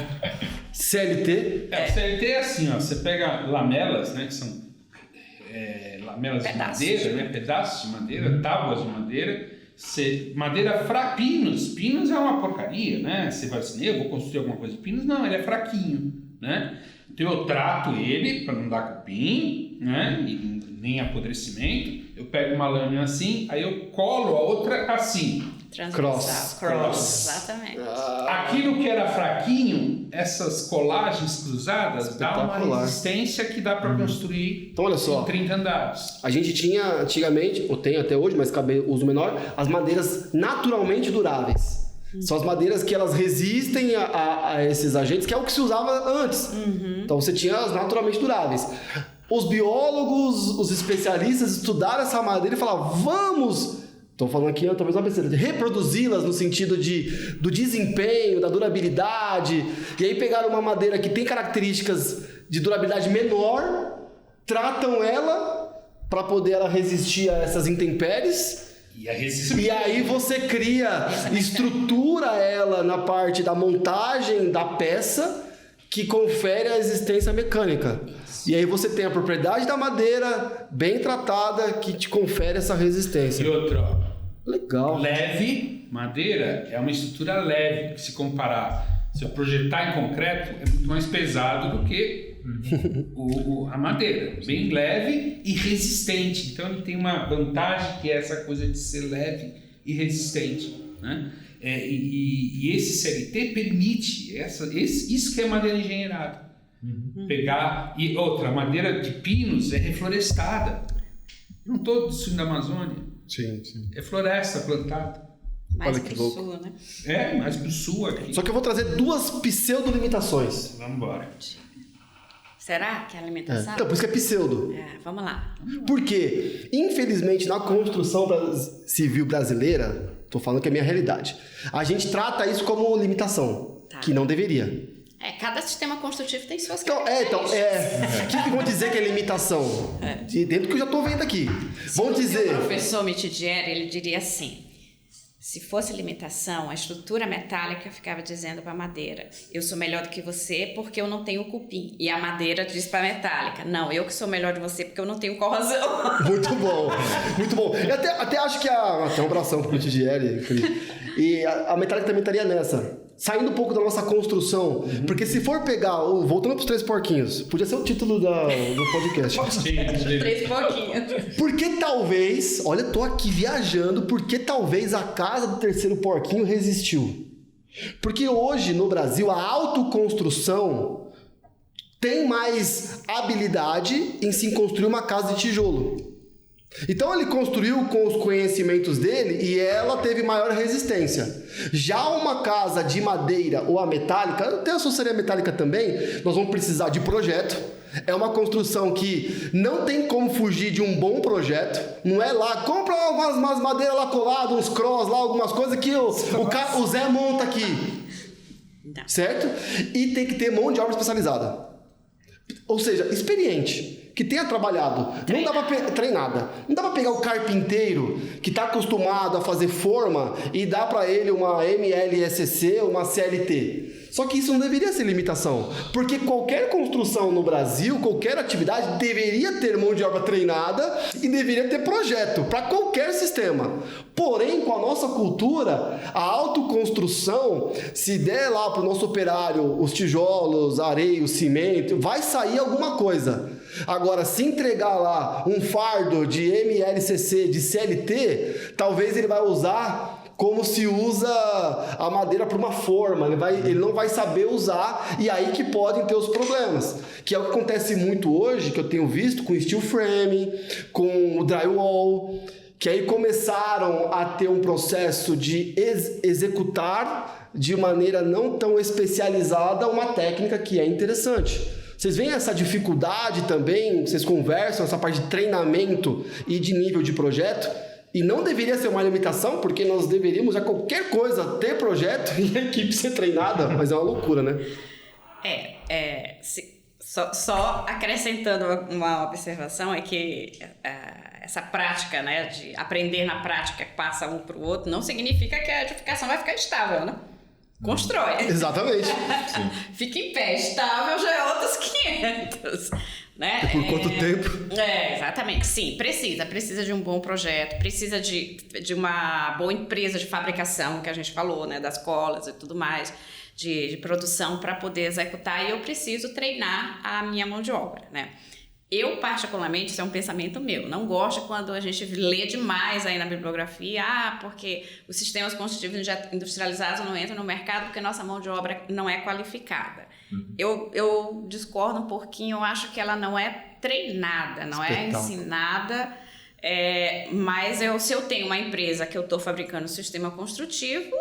CLT? O CLT é assim, ó, você pega lamelas, né, que são lamelas de madeira, né, pedaços de madeira, tábuas de madeira, pinos é uma porcaria, né, você vai assim, eu vou construir alguma coisa de pinos, não, ele é fraquinho, né, então eu trato ele para não dar cupim, né, e nem apodrecimento, eu pego uma lâmina assim, aí eu colo a outra assim. Cross. Exatamente. Aquilo que era fraquinho, essas colagens cruzadas, dá uma resistência que dá para construir então, olha só, 30 andares. A gente tinha antigamente, ou tem até hoje, mas cabe uso menor, as madeiras naturalmente duráveis. São as madeiras que elas resistem a esses agentes, que é o que se usava antes. Então você tinha as naturalmente duráveis. Os biólogos, os especialistas estudaram essa madeira e falaram, vamos... Estou falando aqui talvez uma besteira, de reproduzi-las no sentido do desempenho, da durabilidade. E aí pegaram uma madeira que tem características de durabilidade menor, tratam ela para poder ela resistir a essas intempéries. E aí você cria, estrutura ela na parte da montagem da peça que confere a existência mecânica. E aí você tem a propriedade da madeira bem tratada que te confere essa resistência. E outra, ó, legal. Leve, madeira é uma estrutura leve, se comparar, se eu projetar em concreto, é muito mais pesado do que a madeira. Bem leve e resistente. Então ele tem uma vantagem que é essa coisa de ser leve e resistente, né? E esse CLT permite isso que é madeira engenheirada. Pegar, e outra, a madeira de pinos é reflorestada. Não estou destruindo a Amazônia. Sim. É floresta plantada. Mais Olha que pro louco. sul, né? Mais pro sul aqui. Só que eu vou trazer 2 pseudo-limitações. Vamos embora. Será que é a alimentação? Então, por isso que é pseudo. Vamos lá. Porque, infelizmente, na construção civil brasileira, tô falando que é a minha realidade, a gente trata isso como limitação, que não deveria. Cada sistema construtivo tem suas Então, características. o que vão dizer que é limitação? De dentro que eu já tô vendo aqui. Vão dizer... O professor Mitidieri, ele diria assim, se fosse limitação, a estrutura metálica ficava dizendo para a madeira, eu sou melhor do que você porque eu não tenho cupim. E a madeira diz para a metálica, não, eu que sou melhor de você porque eu não tenho corrosão. Muito bom, muito bom. Eu até acho que até um abração pro Mitidieri. E a metálica também estaria nessa. Saindo um pouco da nossa construção. Porque se for pegar, voltando pros 3 porquinhos, podia ser o título do podcast. 3 pouquinhos. Porque talvez, olha, eu tô aqui viajando, porque talvez a casa do 3º porquinho resistiu. Porque hoje no Brasil a autoconstrução tem mais habilidade em se construir uma casa de tijolo. Então ele construiu com os conhecimentos dele e ela teve maior resistência. Já uma casa de madeira ou a metálica, até a associaria metálica também, nós vamos precisar de projeto. É uma construção que não tem como fugir de um bom projeto. Não é lá, compra umas madeiras lá coladas, uns cross lá, algumas coisas que o Zé monta aqui. Não. Certo? E tem que ter mão de obra especializada. Ou seja, experiente. Que tenha trabalhado, não dá pra treinada. Não dá pra pegar o carpinteiro que está acostumado a fazer forma e dar para ele uma MLSC, uma CLT. Só que isso não deveria ser limitação, porque qualquer construção no Brasil, qualquer atividade deveria ter mão de obra treinada e deveria ter projeto para qualquer sistema. Porém, com a nossa cultura, a autoconstrução, se der lá para o nosso operário os tijolos, areia, o cimento, vai sair alguma coisa. Agora, se entregar lá um fardo de MLCC, de CLT, talvez ele vai usar como se usa a madeira para uma forma. Ele não vai saber usar e aí que podem ter os problemas. Que é o que acontece muito hoje, que eu tenho visto com steel frame, com o drywall, que aí começaram a ter um processo de executar de maneira não tão especializada uma técnica que é interessante. Vocês veem essa dificuldade também? Vocês conversam essa parte de treinamento e de nível de projeto? E não deveria ser uma limitação, porque nós deveríamos a qualquer coisa ter projeto e a equipe ser treinada, mas é uma loucura, né? Só acrescentando uma observação, é que essa prática, né, de aprender na prática que passa um para o outro, não significa que a edificação vai ficar estável, né? Constrói. Exatamente. Fica em pé. Estável já é outros 500. Né? E por quanto tempo? Exatamente. Sim, precisa de um bom projeto, precisa de uma boa empresa de fabricação, que a gente falou, né? Das colas e tudo mais, de produção para poder executar, e eu preciso treinar a minha mão de obra, né? Eu, particularmente, isso é um pensamento meu, não gosto quando a gente lê demais aí na bibliografia, porque os sistemas construtivos industrializados não entram no mercado porque nossa mão de obra não é qualificada. Eu discordo um pouquinho, eu acho que ela não é treinada, não é ensinada, mas se eu tenho uma empresa que eu estou fabricando um sistema construtivo,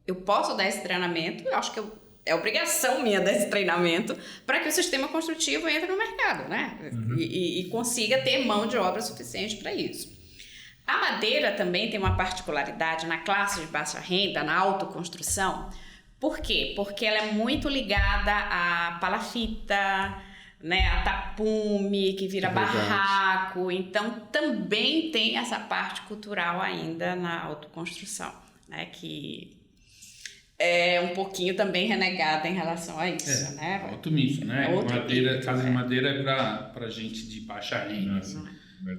eu posso dar esse treinamento, eu acho que é obrigação minha dar esse treinamento para que o sistema construtivo entre no mercado, né? E consiga ter mão de obra suficiente para isso. A madeira também tem uma particularidade na classe de baixa renda, na autoconstrução. Por quê? Porque ela é muito ligada à palafita, né? A tapume, que vira barraco. Então, também tem essa parte cultural ainda na autoconstrução, né? Que é um pouquinho também renegada em relação a isso, né? Outro mito, né? Casa de madeira é para gente de baixa renda,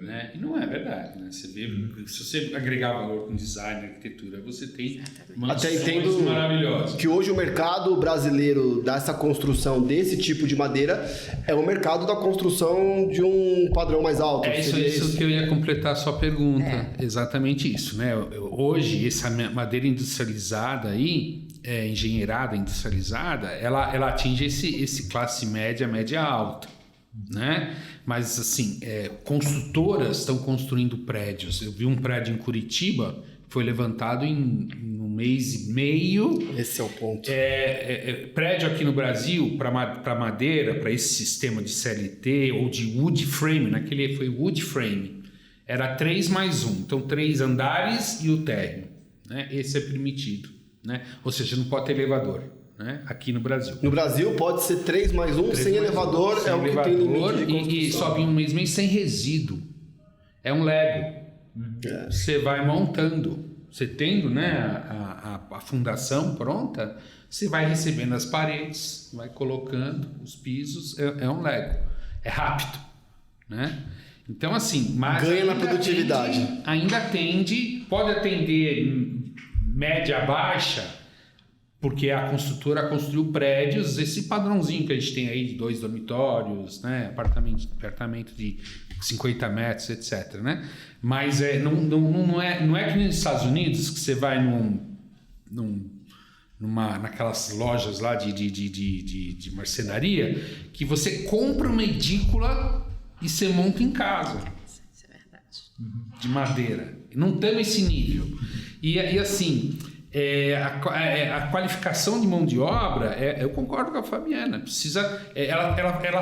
né? E não é verdade, né? Você vê, se você agregar valor com design, arquitetura, você tem até entendo maravilhosas. Que hoje o mercado brasileiro dessa construção desse tipo de madeira é o mercado da construção de um padrão mais alto. Isso que eu ia completar a sua pergunta. Exatamente isso, né? Hoje, essa madeira industrializada aí, engenheirada, industrializada, ela atinge esse classe média alta, né? Mas assim, construtoras estão construindo prédios. Eu vi um prédio em Curitiba foi levantado em um mês e meio. Esse é o ponto. Prédio aqui no Brasil, para madeira, para esse sistema de CLT ou de wood frame, naquele foi wood frame, era 3+1, então 3 andares e o térreo, né? Esse é permitido, né? Ou seja, não pode ter elevador, né? Aqui no Brasil. No Brasil pode ser 3+1, sem elevador, sem é o que tem limite de construção. E sobe em um mês e meio sem resíduo. É um Lego. Você vai montando, você tendo, né, a fundação pronta, você vai recebendo as paredes, vai colocando os pisos, é um Lego, é rápido, né? Então assim, mas ganha na produtividade. Ainda pode atender em média baixa, porque a construtora construiu prédios, esse padrãozinho que a gente tem aí de 2 dormitórios, né, apartamento de 50 metros, etc, né? Mas não é que nos Estados Unidos que você vai naquelas lojas lá de marcenaria, que você compra uma edícula e você monta em casa. Isso é verdade. De madeira. Não temos esse nível. E assim, a qualificação de mão de obra, eu concordo com a Fabiana, ela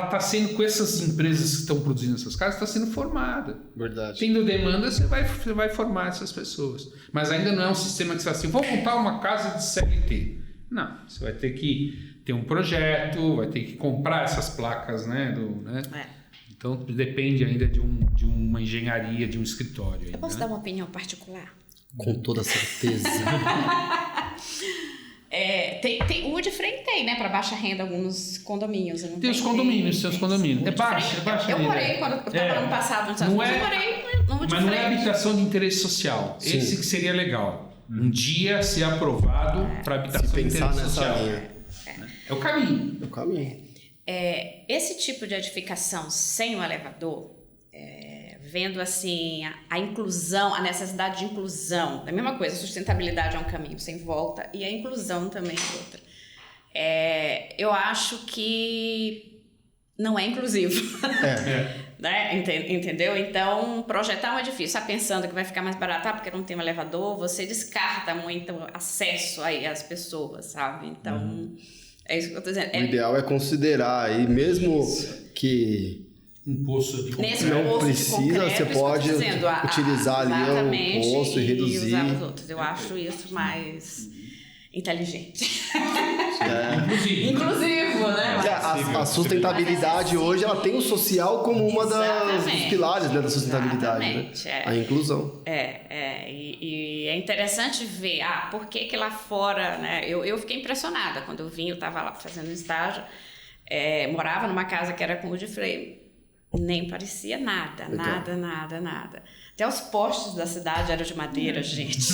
está sendo, com essas empresas que estão produzindo essas casas, está sendo formada. Verdade. Tendo demanda, você vai formar essas pessoas. Mas ainda não é um sistema que você fala assim, vou montar uma casa de CLT. Não, você vai ter que ter um projeto, vai ter que comprar essas placas, né? Então depende ainda de uma engenharia, de um escritório. Eu posso dar uma opinião particular? Com toda certeza. Tem wood frame, tem, né? Para baixa renda, alguns condomínios. Tem os condomínios. É baixa. Eu morei quando eu estava ano passado nos Estados Unidos. Eu morei no wood frame. Mas não é habitação de interesse social. Sim. Esse que seria legal. Um dia ser aprovado para habitação de interesse social. É o caminho. Esse tipo de edificação sem o elevador, vendo assim a inclusão, a necessidade de inclusão, a mesma coisa, a sustentabilidade é um caminho sem volta e a inclusão também é outra. Eu acho que não é inclusivo. Né? Entendeu? Então, projetar um edifício pensando que vai ficar mais barato porque não tem um elevador, você descarta muito acesso aí às pessoas, sabe? Então, é isso que eu tô dizendo. O ideal é considerar aí, mesmo que um poço de concreto. Não precisa, você pode utilizar ali o poço e reduzir. E usar os outros. Eu acho isso mais inteligente. Inclusivo, né? A sustentabilidade hoje, ela tem o social como uma dos pilares, né, da sustentabilidade. Né? A inclusão. E é interessante ver, por que lá fora, né? Eu fiquei impressionada quando eu vim, eu estava lá fazendo um estágio, morava numa casa que era com wood frame. Nem parecia nada. Até os postes da cidade eram de madeira, gente.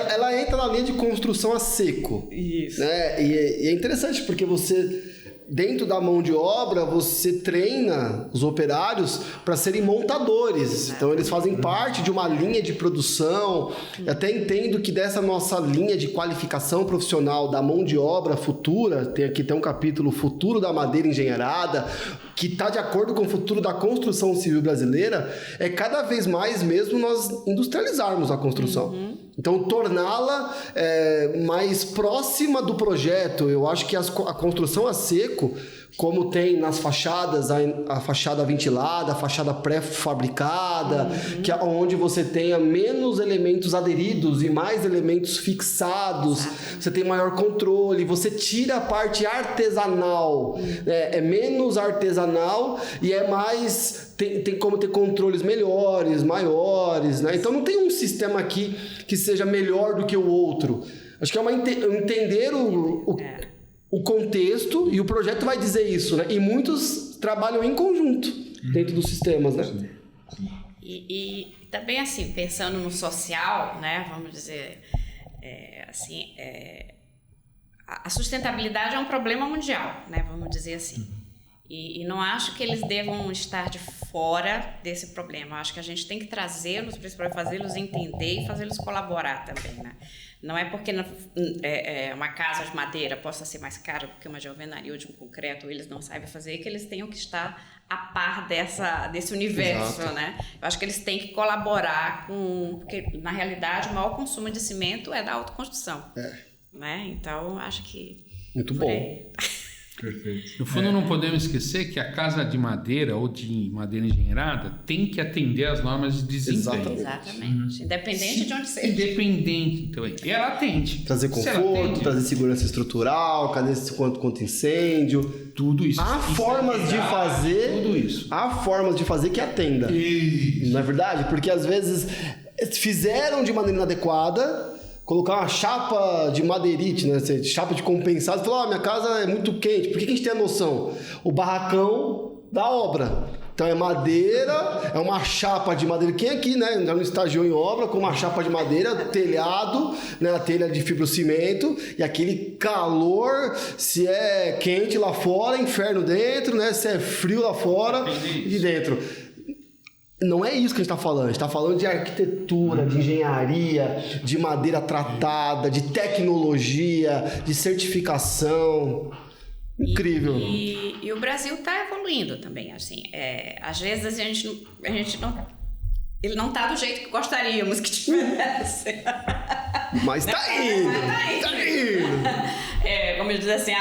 Ela entra na linha de construção a seco. Isso. Né? E é interessante porque você, dentro da mão de obra, você treina os operários para serem montadores. Então, eles fazem parte de uma linha de produção. Eu até entendo que dessa nossa linha de qualificação profissional da mão de obra futura, tem aqui até um capítulo Futuro da Madeira Engenheirada, que está de acordo com o futuro da construção civil brasileira, é cada vez mais mesmo nós industrializarmos a construção. Então, torná-la mais próxima do projeto. Eu acho que a construção a seco, como tem nas fachadas, a fachada ventilada, a fachada pré-fabricada, que é onde você tenha menos elementos aderidos e mais elementos fixados, você tem maior controle, você tira a parte artesanal, é menos artesanal e é mais... Tem como ter controles melhores, maiores, né? Então não tem um sistema aqui que seja melhor do que o outro. Acho que é entender o contexto, e o projeto vai dizer isso, né? E muitos trabalham em conjunto dentro dos sistemas, né? E também, assim, pensando no social, né? Vamos dizer, a sustentabilidade é um problema mundial, né? Vamos dizer assim. E não acho que eles devam estar de fora desse problema. Acho que a gente tem que trazê-los para fazê-los entender e fazê-los colaborar também, né? Não é porque uma casa de madeira possa ser mais cara do que uma de alvenaria ou de um concreto, ou eles não sabem fazer, que eles tenham que estar a par desse universo, Exato. né? Eu acho que eles têm que colaborar porque na realidade o maior consumo de cimento é da autoconstrução, né? Então acho que Muito por bom. aí. Perfeito. No fundo, não podemos esquecer que a casa de madeira ou de madeira engenheirada tem que atender às normas de desempenho. Exatamente. Independente de onde seja. Independente, então, e ela atende. Trazer Se ela conforto, atende, trazer segurança estrutural, cadê esse contra incêndio. tudo isso. Há formas de fazer. Tudo isso. Há formas de fazer que atenda. Isso. Não é verdade? Porque às vezes fizeram de maneira inadequada, colocar uma chapa de madeirite, né? Chapa de compensado, e falar, minha casa é muito quente. Por que a gente tem a noção? O barracão da obra. Então é madeira, é uma chapa de madeira. Quem aqui, né, já não estagiou em obra com uma chapa de madeira, telhado, né, a telha de fibrocimento, e aquele calor, se é quente lá fora, inferno dentro, né? Se é frio lá fora e dentro. Não é isso que a gente está falando. A gente está falando de arquitetura, de engenharia, de madeira tratada, de tecnologia, de certificação. Incrível. E o Brasil está evoluindo também, assim. Às vezes a gente não... Ele não está do jeito que gostaríamos que tivesse. Mas está indo. Está indo. Como ele diz assim,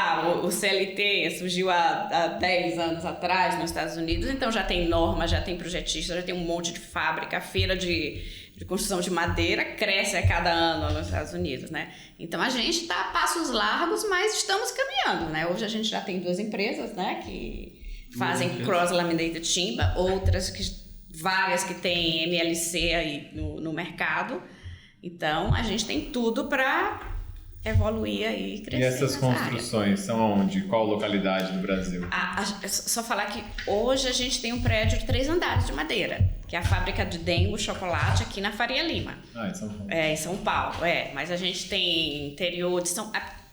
o CLT surgiu há 10 anos atrás nos Estados Unidos, então já tem norma, já tem projetista, já tem um monte de fábrica, a feira de construção de madeira cresce a cada ano nos Estados Unidos, né? Então a gente está a passos largos, mas estamos caminhando, né? Hoje a gente já tem 2 empresas, né, que fazem cross-laminated timber, várias que têm MLC aí no mercado. Então a gente tem tudo para evoluir aí e crescer. E essas construções são onde? Qual localidade do Brasil? Só falar que hoje a gente tem um prédio de 3 andares de madeira, que é a fábrica de Dengo Chocolate aqui na Faria Lima. Em São Paulo. Em São Paulo, mas a gente tem interior de São...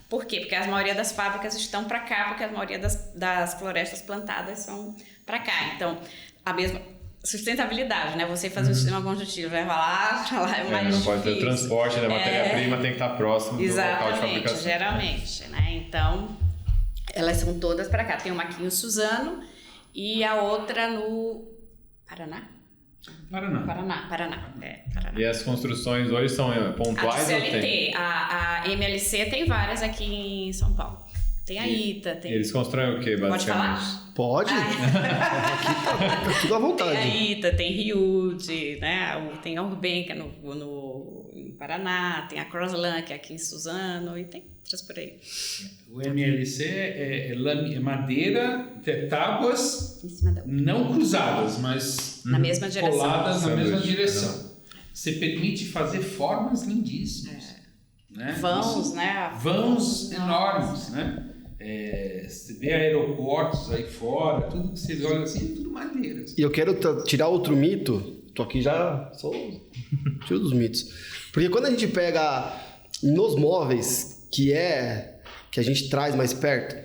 Por quê? Porque a maioria das fábricas estão para cá, porque a maioria das florestas plantadas são para cá. Então, a mesma sustentabilidade, né? Você fazer um sistema conjuntivo, vai lá, é mais não pode ter o transporte da matéria-prima, tem que estar próximo do local de fabricação. Exatamente, geralmente, né? Então, elas são todas para cá. Tem uma aqui em Suzano e a outra no Paraná. Paraná. E as construções hoje são pontuais a ou tem? A MLC tem várias aqui em São Paulo. Tem a ITA, tem... Eles constroem o quê, basicamente? Pode falar? Pode? Aqui tá tudo à vontade. Tem a ITA, tem Riude, né? Tem a Urbenca no Paraná, tem a Crossland, que é aqui em Suzano, e tem outras por aí. O MLC é madeira, tábuas não cruzadas, mas na mesma direção. coladas na mesma direção. Você permite fazer formas lindíssimas. Né? Vãos, né? Vãos enormes, né? Você vê aeroportos aí fora, tudo que vocês olham assim, é tudo madeira. E eu quero tirar outro mito. Tô aqui já, sou tio dos mitos. Porque quando a gente pega nos móveis, que a gente traz mais perto,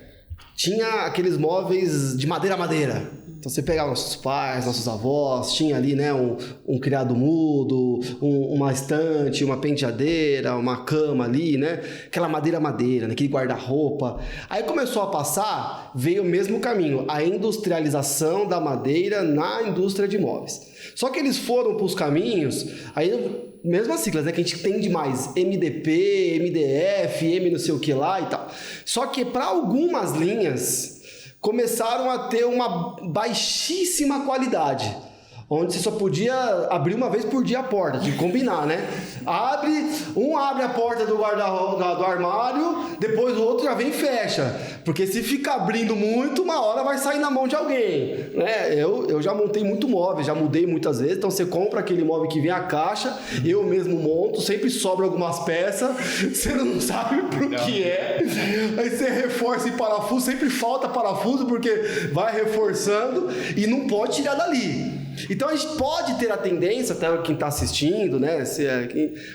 tinha aqueles móveis de madeira a madeira. Então você pegava nossos pais, nossos avós, tinha ali, né, um criado mudo, uma estante, uma penteadeira, uma cama ali, né? Aquela madeira, né? Aquele guarda-roupa. Aí começou a passar, veio o mesmo caminho, a industrialização da madeira na indústria de móveis. Só que eles foram para os caminhos, aí mesmas siglas, né, que a gente tem demais, MDP, MDF, M não sei o que lá e tal. Só que para algumas linhas começaram a ter uma baixíssima qualidade, onde você só podia abrir uma vez por dia a porta, de combinar, né? Abre a porta do do armário, depois o outro já vem e fecha, porque se ficar abrindo muito, uma hora vai sair na mão de alguém, né? Eu já montei muito móvel, já mudei muitas vezes, então você compra aquele móvel que vem a caixa, eu mesmo monto, sempre sobra algumas peças, você não sabe pro que é, aí você reforça em parafuso, sempre falta parafuso, porque vai reforçando e não pode tirar dali. Então a gente pode ter a tendência, até quem está assistindo, né?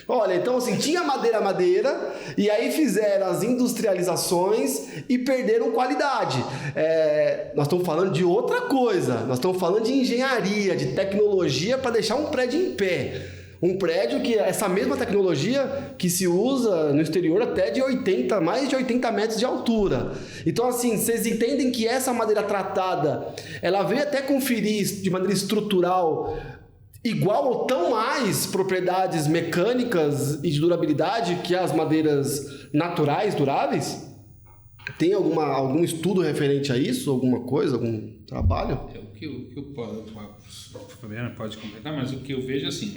Olha, então assim, tinha madeira, e aí fizeram as industrializações e perderam qualidade. Nós estamos falando de outra coisa, nós estamos falando de engenharia, de tecnologia para deixar um prédio em pé. Um prédio que essa mesma tecnologia que se usa no exterior até de mais de 80 metros de altura. Então, assim, vocês entendem que essa madeira tratada, ela veio até conferir de maneira estrutural igual ou tão mais propriedades mecânicas e de durabilidade que as madeiras naturais duráveis? Tem algum estudo referente a isso? Alguma coisa? Algum trabalho? O que eu posso, a Fabiana pode completar, mas o que eu vejo assim,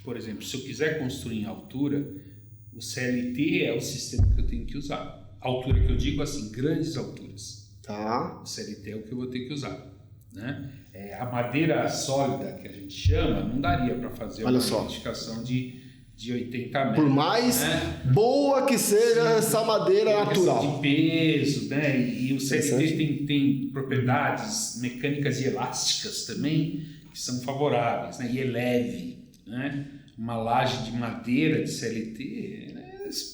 por exemplo, se eu quiser construir em altura, o CLT é o sistema que eu tenho que usar. Altura que eu digo assim, grandes alturas. Tá. O CLT é o que eu vou ter que usar, né? A madeira sólida, que a gente chama, não daria para fazer uma identificação de 80 metros. Por mais boa que seja essa madeira natural. De peso, né? E o CLT tem propriedades mecânicas e elásticas também que são favoráveis, né? E é leve, né? Uma laje de madeira de CLT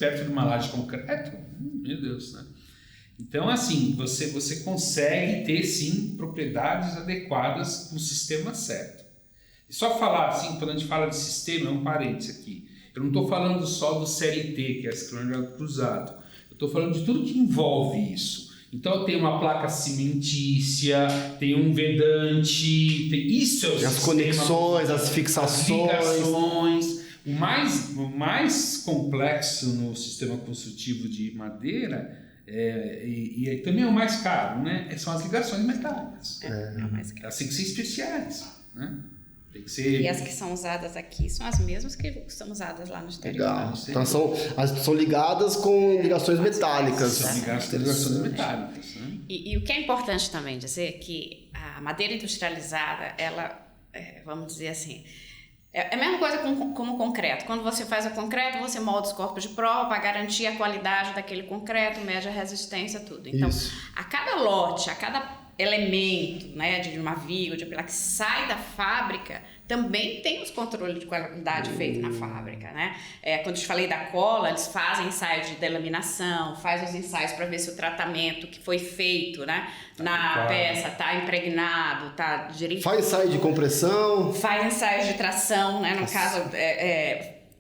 perto de uma laje de concreto, meu Deus, né? Então, assim, você consegue ter, sim, propriedades adequadas com o sistema certo. E só falar, assim, quando a gente fala de sistema, é um parênteses aqui. Eu não estou falando só do CLT, que é a escalonamento cruzado. Eu estou falando de tudo que envolve isso. Então, tem uma placa cimentícia, tem um vedante, isso é o sistema. As conexões, as fixações. O mais complexo no sistema construtivo de madeira, e também é o mais caro, né? São as ligações metálicas. É o mais caro. Elas têm que ser especiais, né? Tem que ser... E as que são usadas aqui são as mesmas que são usadas lá no exterior. Legal. Então são ligadas com ligações metálicas. São ligadas com ligações metálicas, né? E o que é importante também dizer é que a madeira industrializada, ela, vamos dizer assim, é a mesma coisa como o concreto. Quando você faz o concreto, você molda os corpos de prova para garantir a qualidade daquele concreto, mede a resistência, tudo. Então, a cada lote, a cada elemento, né, de uma viga, de pilar que sai da fábrica, também tem os controles de qualidade feitos na fábrica, né? Quando eu te falei da cola, eles fazem ensaios de delaminação, fazem os ensaios para ver se o tratamento que foi feito, né, na peça está impregnado, está direito. Faz ensaio de compressão. Faz ensaios de tração, né? No caso,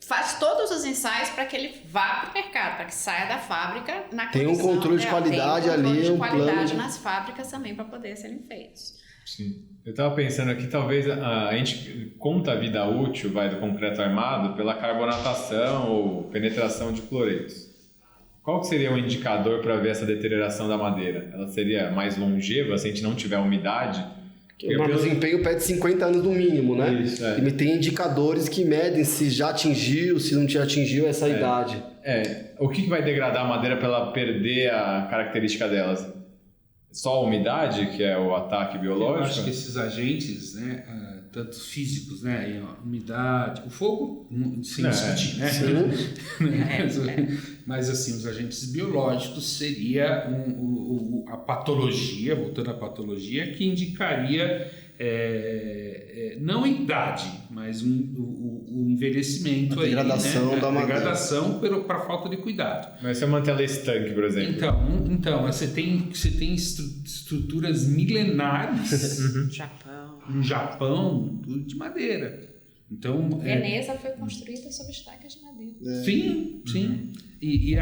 faz todos os ensaios para que ele vá para o mercado, para que saia da fábrica na condição. Tem um controle de qualidade ali, um controle de qualidade plano nas fábricas também para poder serem feitos. Sim. Eu estava pensando aqui, talvez a gente conta a vida útil do concreto armado pela carbonatação ou penetração de cloretos. Qual que seria um indicador para ver essa deterioração da madeira? Ela seria mais longeva se a gente não tiver umidade? O desempenho pede 50 anos no mínimo, né? Isso, E tem indicadores que medem se já atingiu, se não já atingiu essa idade. O que vai degradar a madeira para ela perder a característica delas? Só a umidade, que é o ataque biológico? Eu acho que esses agentes, né, tanto físicos, né, a umidade, o fogo, sem discutir, né? Mas assim, os agentes biológicos seria a patologia, voltando à patologia, que indicaria não idade, mas o enveloecimento, a degradação aí, né? da madeira. Degradação para falta de cuidado. Mas se eu manter ela estanque, por exemplo. Então você tem estruturas milenares no Japão de madeira. Então, Veneza foi construída sobre estacas de madeira. Sim. E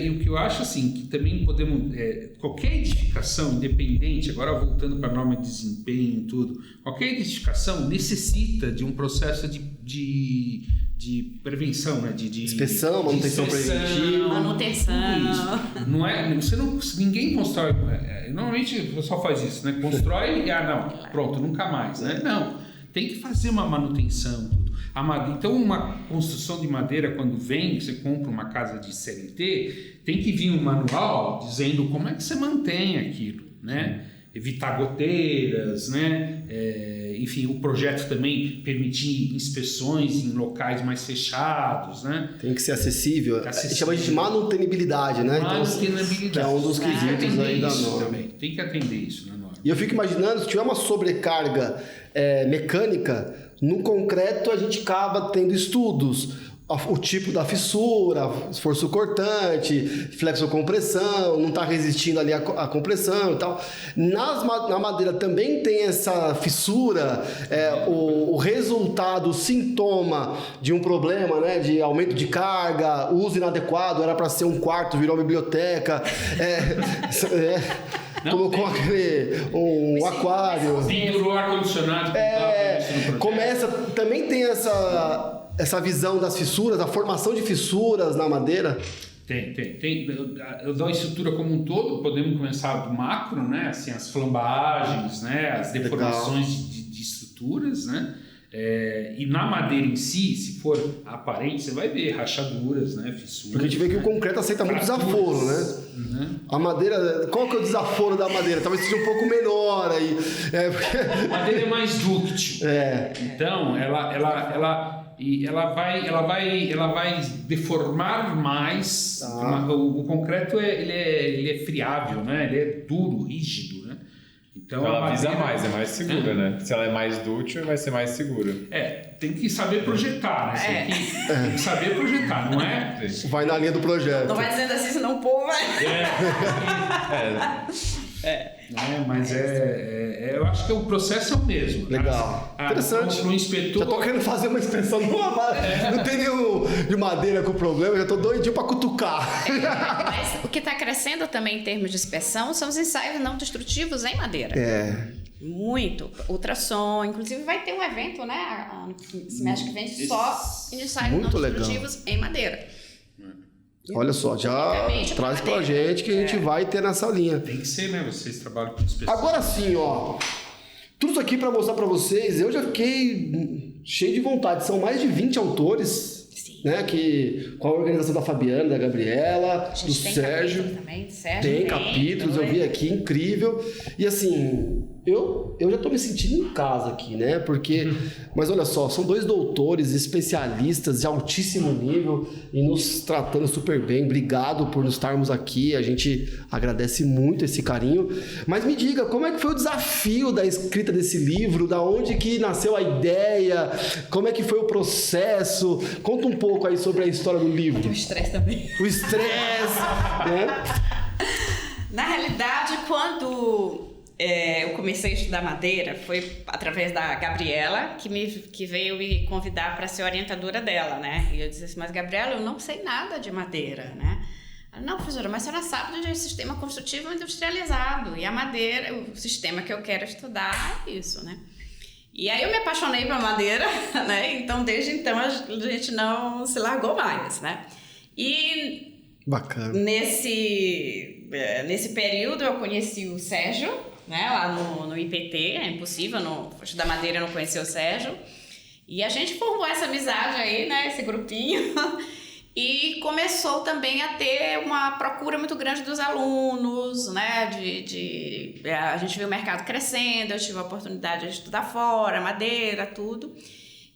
o que eu acho assim, que também podemos, qualquer edificação independente, agora voltando para a norma de desempenho e tudo, qualquer edificação necessita de um processo de prevenção, né? De inspeção, manutenção preventiva. Manutenção. Não é, ninguém constrói, normalmente o pessoal faz isso, né? Constrói e pronto, nunca mais, né? Não, tem que fazer uma manutenção, tudo. Então, uma construção de madeira, quando você compra uma casa de CLT, tem que vir um manual dizendo como é que você mantém aquilo, né? Evitar goteiras, né? Enfim, o projeto também permitir inspeções em locais mais fechados, né? Tem que ser acessível. Chama de manutenibilidade, né? Manutenibilidade. Que é um dos quesitos aí da norma. Também. Tem que atender isso na norma. E eu fico imaginando, se tiver uma sobrecarga mecânica, no concreto a gente acaba tendo estudos. O tipo da fissura, esforço cortante, flexocompressão, não está resistindo ali à compressão e tal. Na madeira também tem essa fissura, o resultado, o sintoma de um problema, né, de aumento de carga, uso inadequado, era para ser um quarto, virou uma biblioteca, colocou um aquário. Pendurou ar-condicionado. Também tem essa visão das fissuras, da formação de fissuras na madeira? Tem. Eu dou a estrutura como um todo, podemos começar do macro, né? Assim, as flambagens, né? As deformações de estruturas, né? E na madeira em si, se for aparente, você vai ver rachaduras, né? Fissuras. Porque a gente vê que o concreto aceita muito desaforo, né? Uhum. A madeira, qual que é o desaforo da madeira? Talvez seja um pouco menor aí. A madeira é mais dúctil. Então, ela vai deformar mais. O concreto ele é friável, né? Ele é duro, rígido, né? Então ela visa mais, é mais segura, né? Se ela é mais dútil, vai ser mais segura. Tem que saber projetar, né? Tem que saber projetar, não é? Vai na linha do projeto. Não vai dizendo assim, senão o povo vai... Mas eu acho que o processo é o mesmo. Legal. Interessante. No inspetor... Já tô querendo fazer uma inspeção numa não tem nenhum de madeira com problema, já tô doidinho para cutucar. Mas o que está crescendo também em termos de inspeção são os ensaios não destrutivos em madeira. Muito. Ultrassom, inclusive vai ter um evento, né? Esse mês que vem só ensaios não destrutivos em madeira. Olha só, já traz pra gente que a gente vai ter nessa linha. Tem que ser, né? Vocês trabalham com inspeção. Agora sim, ó. Tudo isso aqui para mostrar para vocês, eu já fiquei cheio de vontade. São mais de 20 autores, né? Que, com a organização da Fabiana, da Gabriela, do Sérgio. Também, Sérgio. Tem capítulos, eu vi aqui, incrível. E assim, eu já tô me sentindo em casa aqui, né? Porque, mas olha só, são 2 doutores, especialistas de altíssimo nível e nos tratando super bem. Obrigado por estarmos aqui, a gente agradece muito esse carinho. Mas me diga, como é que foi o desafio da escrita desse livro? Da onde que nasceu a ideia? Como é que foi o processo? Conta um pouco aí sobre a história do livro. O estresse também. O estresse, né? Na realidade, quando eu comecei a estudar madeira, foi através da Gabriela, que veio me convidar para ser orientadora dela, né? E eu disse assim, mas Gabriela, eu não sei nada de madeira, né? Ela, não, professora, mas a senhora sabe de sistema construtivo industrializado. E a madeira, o sistema que eu quero estudar é isso, né? E aí eu me apaixonei pela madeira, né? Então, desde então, a gente não se largou mais, né? E bacana. Nesse período eu conheci o Sérgio, né? Lá no IPT, é impossível estudar madeira não conhecer o Sérgio. E a gente formou essa amizade aí, né? Esse grupinho. E começou também a ter uma procura muito grande dos alunos, né? A gente viu o mercado crescendo, eu tive a oportunidade de estudar fora, madeira, tudo.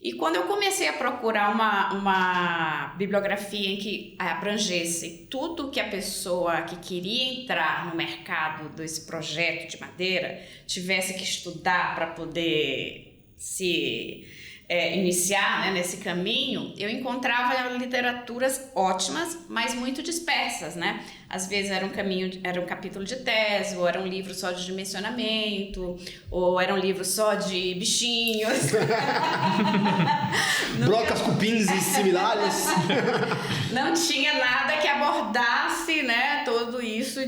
E quando eu comecei a procurar uma bibliografia em que abrangesse tudo que a pessoa que queria entrar no mercado desse projeto de madeira tivesse que estudar para poder se iniciar, né, nesse caminho, eu encontrava literaturas ótimas, mas muito dispersas, né? Às vezes era um capítulo de tese, ou era um livro só de dimensionamento, ou era um livro só de bichinhos. Brocas, cupins e similares. Não tinha nada que abordasse, né, tudo isso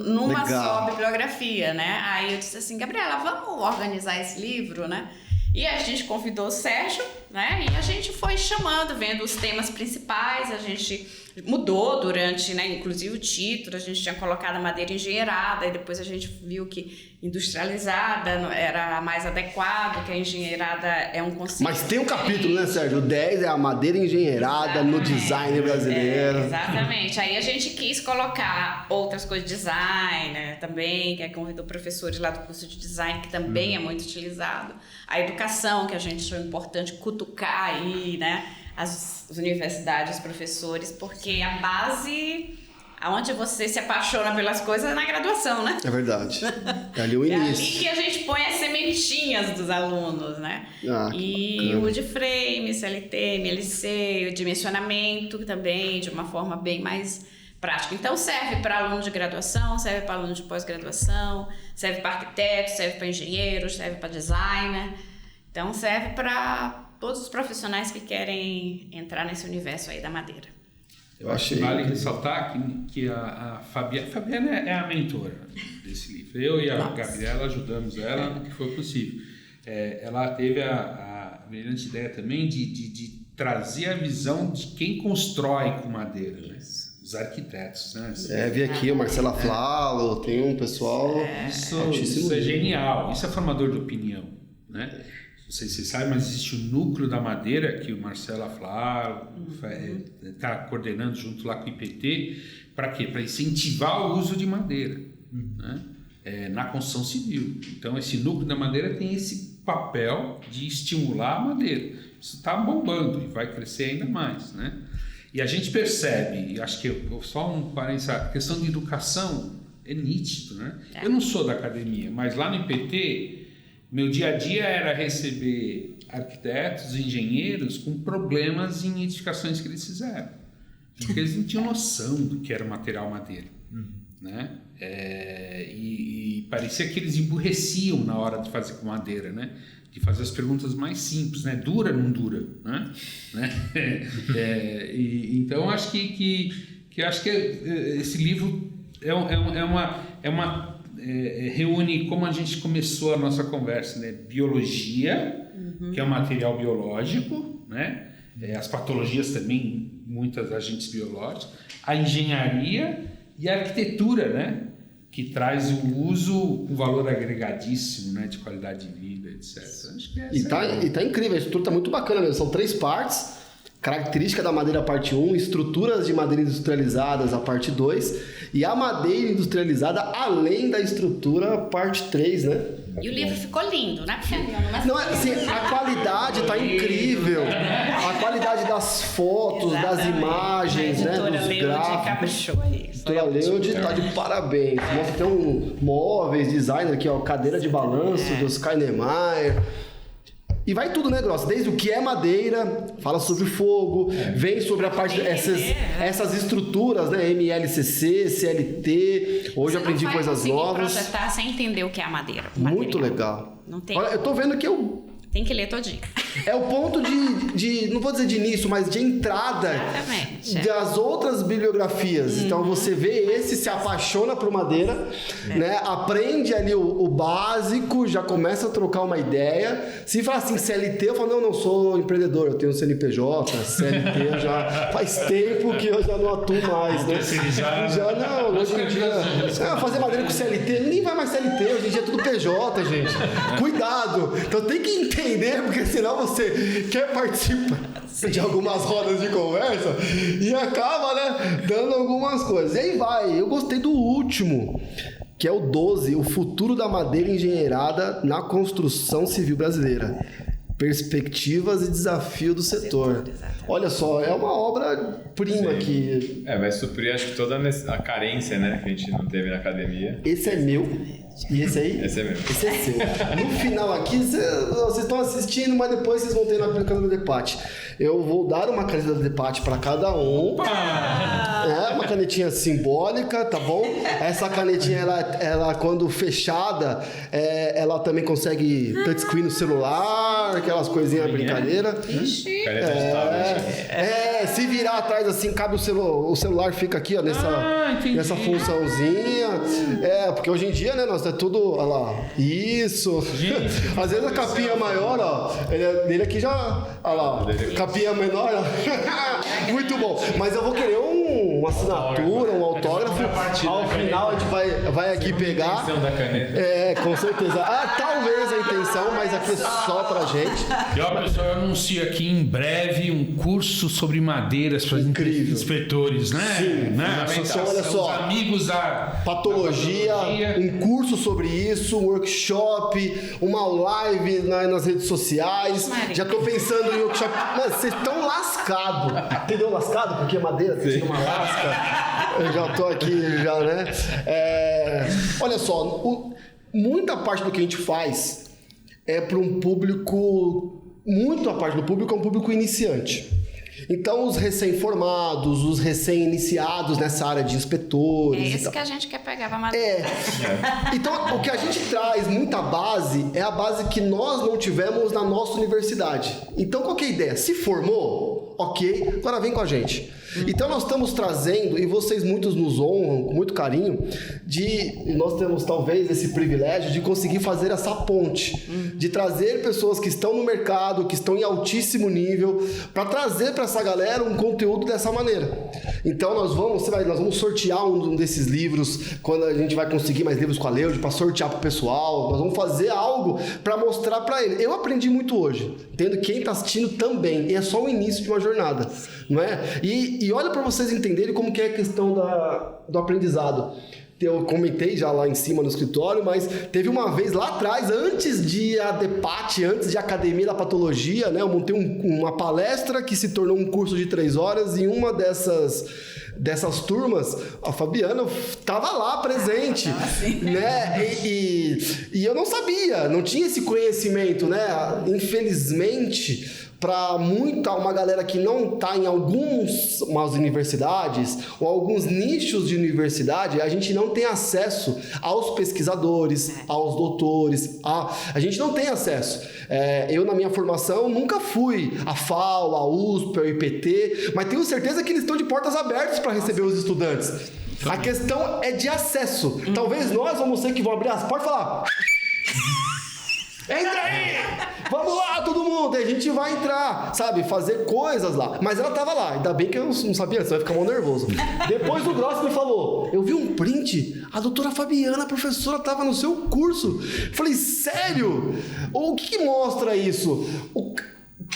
numa só bibliografia, né? Aí eu disse assim, Gabriela, vamos organizar esse livro, né? E a gente convidou o Sérgio, né? E a gente foi chamando, vendo os temas principais, a gente mudou durante, né? Inclusive o título, a gente tinha colocado a madeira engenheirada, e depois a gente viu que industrializada era mais adequado, que a engenheirada é um conceito. Mas tem um capítulo, né, Sérgio? O 10 é a madeira engenheirada no design brasileiro. Exatamente. Aí a gente quis colocar outras coisas de design, né, também, que convidou professores lá do curso de design, que também é muito utilizado. A educação, que a gente achou importante cutucar aí, né, as universidades, os professores, porque a base Onde você se apaixona pelas coisas é na graduação, né? É verdade. É ali o É ali início. que a gente põe as sementinhas dos alunos, né? E o de frame, CLT, MLC, o dimensionamento também, de uma forma bem mais prática. Então serve para aluno de graduação, serve para aluno de pós-graduação, serve para arquiteto, serve para engenheiro, serve para designer. Então serve para todos os profissionais que querem entrar nesse universo aí da madeira. Eu acho que vale ressaltar que a Fabiana é a mentora desse livro. Eu e a Gabriela ajudamos ela no que foi possível. Ela teve a brilhante ideia também de trazer a visão de quem constrói com madeira, né? Os arquitetos, né? Vi aqui o Marcela Flalo, tem um pessoal Isso é genial, isso é formador de opinião, né? Não sei se vocês sabem, mas existe o núcleo da madeira que o Marcelo Flávio está coordenando junto lá com o IPT. Para quê? Para incentivar o uso de madeira, né? Na construção civil. Então, esse núcleo da madeira tem esse papel de estimular a madeira. Isso está bombando e vai crescer ainda mais, né? E a gente percebe, acho que só um parênteses, a questão de educação é nítido, né? Eu não sou da academia, mas lá no IPT... Meu dia a dia era receber arquitetos, engenheiros com problemas em edificações que eles fizeram. Porque eles não tinham noção do que era material madeira. Né? E parecia que eles emburreciam na hora de fazer com madeira, né? De fazer as perguntas mais simples, né? Dura, não dura? Né? Então, acho que esse livro reúne, como a gente começou a nossa conversa, né? Biologia, que é um material biológico, né? As patologias também, muitos agentes biológicos, a engenharia e a arquitetura, né? Que traz o uso com valor agregadíssimo, né? De qualidade de vida, etc. Acho que tá incrível, a estrutura tá muito bacana mesmo, são 3 partes. Característica da madeira, parte 1, estruturas de madeira industrializadas, a parte 2, e a madeira industrializada além da estrutura, parte 3, né? E o livro ficou lindo, né, Fabiana? Não, assim, a qualidade tá incrível. A qualidade das fotos, das imagens, né? Dos gráficos. A editora Leude tá de parabéns. Mostra que tem móveis, design aqui, ó, cadeira de balanço dos Kahnemeyer. E vai tudo, né, Grossa? Desde o que é madeira, fala sobre fogo, vem sobre a parte essas estruturas, né? MLCC, CLT. Hoje eu aprendi coisas novas. Você projetar sem entender o que é a madeira. Muito legal. Não tem. Olha, eu tô vendo que tem que ler todinho. É o ponto de não vou dizer de início, mas de entrada. Exatamente. Das outras bibliografias. Então você vê esse, se apaixona por madeira, né? Aprende ali o básico, já começa a trocar uma ideia. Se fala assim, CLT, eu falo, não sou empreendedor, eu tenho CNPJ, CLT, já faz tempo que eu já não atuo mais, né? Já não, hoje em dia. Fazer madeira com CLT, ninguém vai mais CLT, hoje em dia é tudo PJ, gente. Cuidado! Então tem que entender, porque senão você quer participar de algumas rodas de conversa e acaba, né, dando algumas coisas. E aí vai, eu gostei do último, que é o 12, o futuro da madeira engenheirada na construção civil brasileira. Perspectivas e desafio do setor. Olha só, é uma obra-prima que... vai suprir, acho que toda a carência, né, que a gente não teve na academia. Esse é meu. E esse aí? Esse é meu. Esse é seu. No final aqui, vocês estão assistindo, mas depois vocês vão ter na caneta do Depate. Eu vou dar uma caneta do Depate para cada um. Uma canetinha simbólica, tá bom? Essa canetinha, ela quando fechada, ela também consegue touchscreen no celular, aquelas coisinhas brincadeira. Caneta de tablet. Se virar atrás assim, cabe o celular fica aqui, ó, nessa funçãozinha. Porque hoje em dia, né, nós é tudo, olha lá, isso. Gente, às vezes a capinha maior, ó, dele aqui já, olha lá, capinha menor, ó. Muito bom. Mas eu vou querer uma assinatura, um autógrafo. Ao final a gente vai aqui pegar. Da caneta. Com certeza. Talvez a intenção, mas aqui é só pra gente. E ó, pessoal, eu anuncio aqui em breve um curso sobre madeiras para inspetores, né? Sim, né? olha só, os amigos da patologia, um curso sobre isso, um workshop, uma live nas redes sociais. Já tô pensando em workshop. Mas vocês estão lascados. Entendeu? Lascado? Porque madeira tem uma lasca. Eu já tô aqui, né? Olha só, muita parte do que a gente faz é para um público... Muita parte do público é um público iniciante. Então, os recém-formados, os recém-iniciados nessa área de inspetores... É isso que a gente quer pegar pra matéria. Então, o que a gente traz, muita base, é a base que nós não tivemos na nossa universidade. Então, qual que é a ideia? Se formou, ok, agora vem com a gente. Então, nós estamos trazendo, e vocês muitos nos honram, com muito carinho, e nós temos talvez esse privilégio de conseguir fazer essa ponte, de trazer pessoas que estão no mercado, que estão em altíssimo nível, para trazer para essa galera um conteúdo dessa maneira. Então, nós vamos sortear um desses livros, quando a gente vai conseguir mais livros com a Leude, para sortear para o pessoal, nós vamos fazer algo para mostrar para ele. Eu aprendi muito hoje, entendo quem está assistindo também, e é só o início de uma jornada, não é? E olha para vocês entenderem como que é a questão do aprendizado. Eu comentei já lá em cima no escritório, mas teve uma vez lá atrás, antes de ADPAT, antes de Academia da Patologia, né, eu montei uma palestra que se tornou um curso de 3 horas, e uma dessas turmas, a Fabiana estava lá presente, né? E eu não sabia, não tinha esse conhecimento, né? Infelizmente, para uma galera que não está em algumas universidades ou alguns nichos de universidade, a gente não tem acesso aos pesquisadores, aos doutores, a gente não tem acesso. Eu, na minha formação, nunca fui à FAO, à USP, ao IPT, mas tenho certeza que eles estão de portas abertas para receber os estudantes. A questão é de acesso. Talvez nós vamos ser que vão abrir as portas e falar... Entra aí! Vamos lá, todo mundo! E a gente vai entrar, sabe? Fazer coisas lá. Mas ela tava lá. Ainda bem que eu não sabia, você vai ficar mal nervoso. Depois o Gross me falou, eu vi um print, a doutora Fabiana, a professora, tava no seu curso. Falei, sério? O que mostra isso?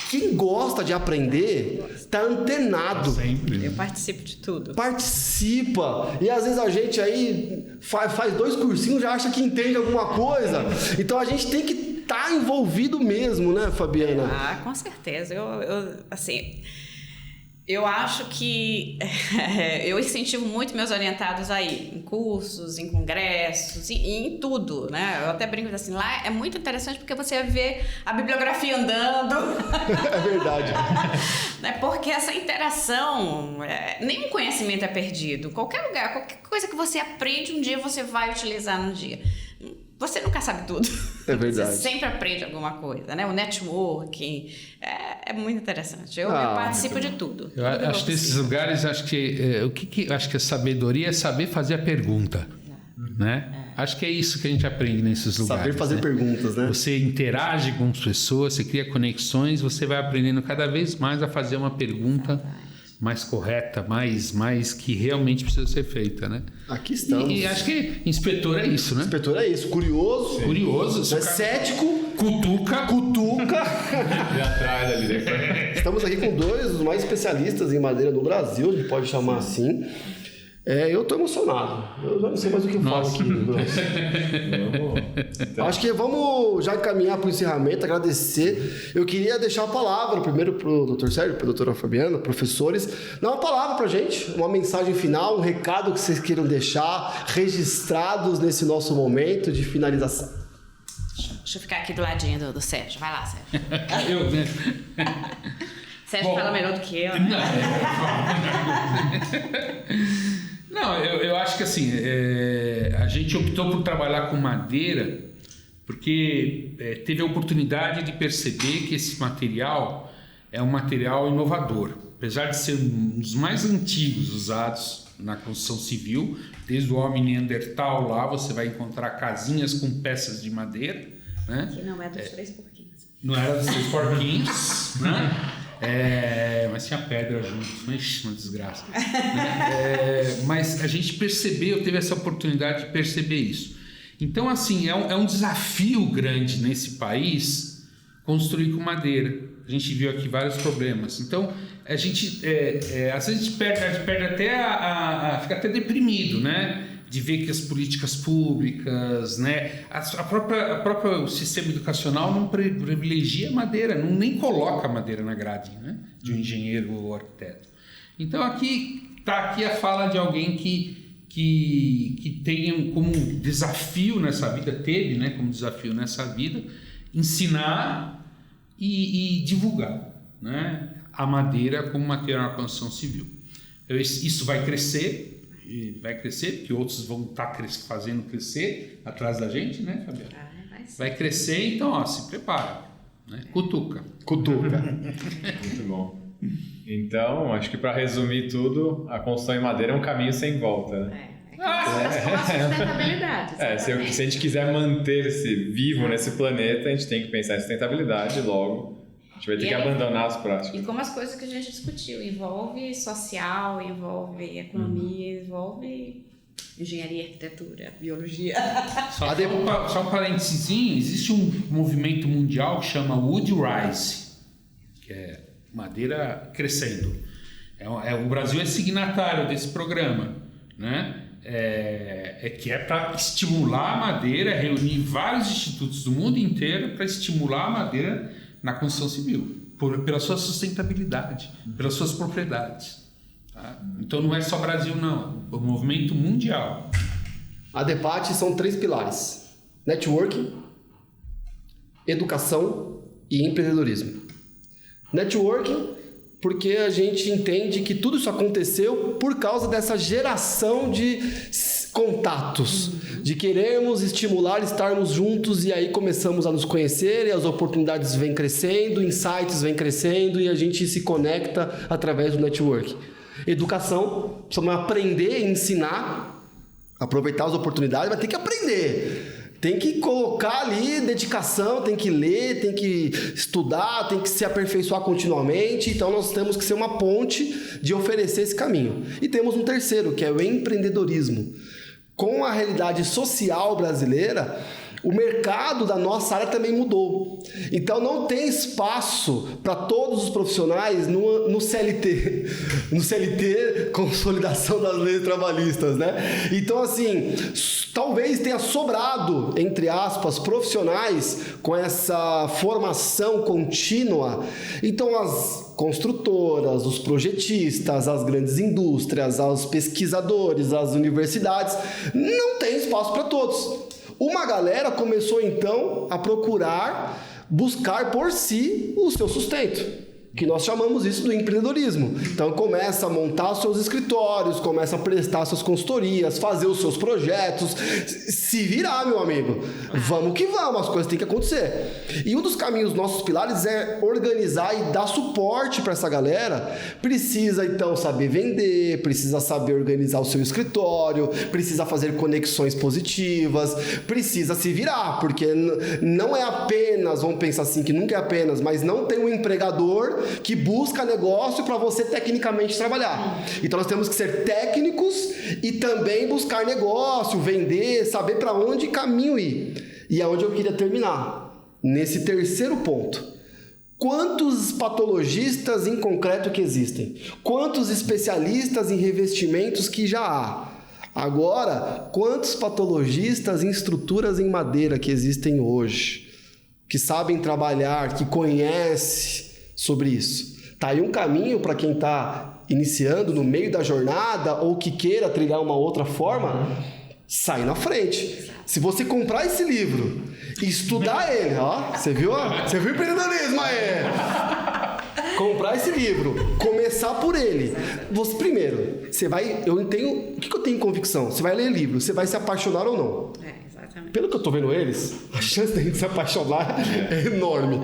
Quem gosta de aprender tá antenado. Eu participo de tudo. Participa. E às vezes a gente aí faz 2 cursinhos, já acha que entende alguma coisa. Então a gente tem que estar envolvido mesmo, né, Fabiana? Ah, com certeza. Eu acho que eu incentivo muito meus orientados aí, em cursos, em congressos, em tudo, né? Eu até brinco assim, lá é muito interessante porque você vê a bibliografia andando. É verdade. Porque essa interação, nenhum conhecimento é perdido. Qualquer lugar, qualquer coisa que você aprende, um dia você vai utilizar no dia. Você nunca sabe tudo. É verdade. Você sempre aprende alguma coisa, né? O networking é muito interessante. Eu participo de tudo. Eu acho que nesses lugares, acho que a sabedoria é saber fazer a pergunta, né? Acho que é isso que a gente aprende nesses lugares. Saber fazer perguntas, né? Você interage com as pessoas, você cria conexões, você vai aprendendo cada vez mais a fazer uma pergunta mais correta, mais que realmente precisa ser feita, né? Aqui estamos. E acho que inspetor é isso, né? Inspetor é isso, curioso. Sim. Curioso. Cético. Cutuca. E atrás ali, né? Estamos aqui com 2 dos mais especialistas em madeira no Brasil, a gente pode chamar assim. Eu estou emocionado. Eu já não sei mais o que eu falo aqui. Acho que vamos já encaminhar para o encerramento, agradecer. Eu queria deixar a palavra primeiro para o doutor Sérgio, para a doutora Fabiana, professores, dar uma palavra para a gente, uma mensagem final, um recado que vocês queiram deixar registrados nesse nosso momento de finalização. Deixa eu ficar aqui do ladinho do Sérgio. Vai lá, Sérgio. Eu mesmo. Sérgio fala melhor do que eu. Não, eu acho que assim, a gente optou por trabalhar com madeira porque teve a oportunidade de perceber que esse material é um material inovador. Apesar de ser um dos mais antigos usados na construção civil, desde o homem neandertal lá, você vai encontrar casinhas com peças de madeira. Né? Que não é dos 3 porquinhos. Não era dos 3 porquinhos, né? Mas tinha pedra junto, uma desgraça. Mas a gente teve essa oportunidade de perceber isso. Então, assim, é um desafio grande nesse país construir com madeira. A gente viu aqui vários problemas. Então, a gente, às vezes, perde até fica até deprimido, né? De ver que as políticas públicas, né, a própria o sistema educacional não privilegia a madeira, nem coloca a madeira na grade, né, de um engenheiro ou arquiteto. Então aqui está aqui a fala de alguém que tem como desafio nessa vida, teve, né, como desafio nessa vida, ensinar e divulgar, né, a madeira como material na construção civil. Isso vai crescer, porque outros vão estar fazendo crescer atrás da gente, né, Fabiana? Vai crescer, então, ó, se prepara, né? Cutuca. Muito bom. Então, acho que para resumir tudo, a construção em madeira é um caminho sem volta, né? Sustentabilidade. Se a gente quiser manter-se vivo nesse planeta, a gente tem que pensar em sustentabilidade, logo a gente vai ter que abandonar as práticas. E como as coisas que a gente discutiu, envolve social, envolve economia, envolve engenharia, arquitetura, biologia. Só um parênteses, existe um movimento mundial que chama Wood Rise, que é madeira crescendo. O Brasil é signatário desse programa, né? Que é para estimular a madeira, reunir vários institutos do mundo inteiro para estimular a madeira na construção civil, pela sua sustentabilidade, pelas suas propriedades. Tá? Então não é só Brasil, não. É um movimento mundial. A DEPAT são 3 pilares: networking, educação e empreendedorismo. Networking, porque a gente entende que tudo isso aconteceu por causa dessa geração de contatos, de querermos estimular, estarmos juntos, e aí começamos a nos conhecer e as oportunidades vêm crescendo, insights vêm crescendo e a gente se conecta através do networking. Educação, precisamos aprender e ensinar, aproveitar as oportunidades, mas tem que aprender. Tem que colocar ali dedicação, tem que ler, tem que estudar, tem que se aperfeiçoar continuamente. Então nós temos que ser uma ponte de oferecer esse caminho. E temos um terceiro, que é o empreendedorismo. Com a realidade social brasileira, o mercado da nossa área também mudou. Então não tem espaço para todos os profissionais no CLT. No CLT, consolidação das leis trabalhistas, né? Então, assim, talvez tenha sobrado, entre aspas, profissionais com essa formação contínua. Então, as construtoras, os projetistas, as grandes indústrias, os pesquisadores, as universidades, não tem espaço para todos. Uma galera começou então a buscar por si o seu sustento, que nós chamamos isso do empreendedorismo. Então começa a montar seus escritórios, começa a prestar suas consultorias, fazer os seus projetos, se virar, meu amigo. Vamos que vamos, as coisas têm que acontecer. E um dos caminhos, nossos pilares, é organizar e dar suporte para essa galera. Precisa então saber vender, precisa saber organizar o seu escritório, precisa fazer conexões positivas, precisa se virar, porque não é apenas, vamos pensar assim, que nunca é apenas, mas não tem um empregador que busca negócio para você tecnicamente trabalhar. Então nós temos que ser técnicos e também buscar negócio, vender, saber para onde caminho ir. E é onde eu queria terminar, nesse terceiro ponto. Quantos patologistas em concreto que existem? Quantos especialistas em revestimentos que já há? Agora, quantos patologistas em estruturas em madeira que existem hoje? Que sabem trabalhar, que conhecem sobre isso. Tá aí um caminho para quem está iniciando no meio da jornada ou que queira trilhar uma outra forma, sai na frente. Se você comprar esse livro e estudar ele, ó, você viu o empreendedorismo aí? Comprar esse livro, começar por ele. Você, primeiro, você vai... o que eu tenho convicção? Você vai ler livro, você vai se apaixonar ou não? Exatamente. Pelo que eu tô vendo eles, a chance de a gente se apaixonar é enorme.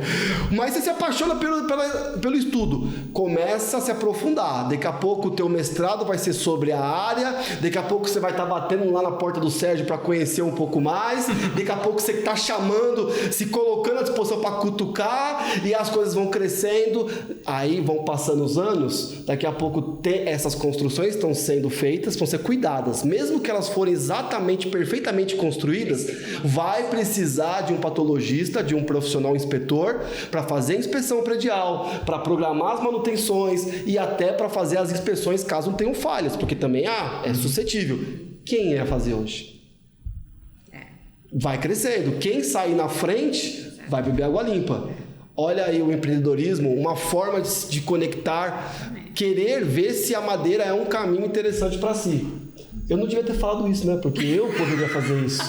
Mas você se apaixona pelo estudo. Começa a se aprofundar. Daqui a pouco o teu mestrado vai ser sobre a área. Daqui a pouco você vai estar batendo lá na porta do Sérgio para conhecer um pouco mais. Daqui a pouco você está chamando, se colocando à disposição para cutucar. E as coisas vão crescendo. Aí vão passando os anos. Daqui a pouco essas construções estão sendo feitas, vão ser cuidadas. Mesmo que elas forem exatamente, perfeitamente construídas, vai precisar de um patologista, de um profissional inspetor para fazer a inspeção predial, para programar as manutenções e até para fazer as inspeções caso tenham falhas, porque também é suscetível. Quem ia fazer hoje? Vai crescendo. Quem sair na frente vai beber água limpa. Olha aí o empreendedorismo, uma forma de conectar querer ver se a madeira é um caminho interessante para si. Eu não devia ter falado isso, né? Porque eu poderia fazer isso.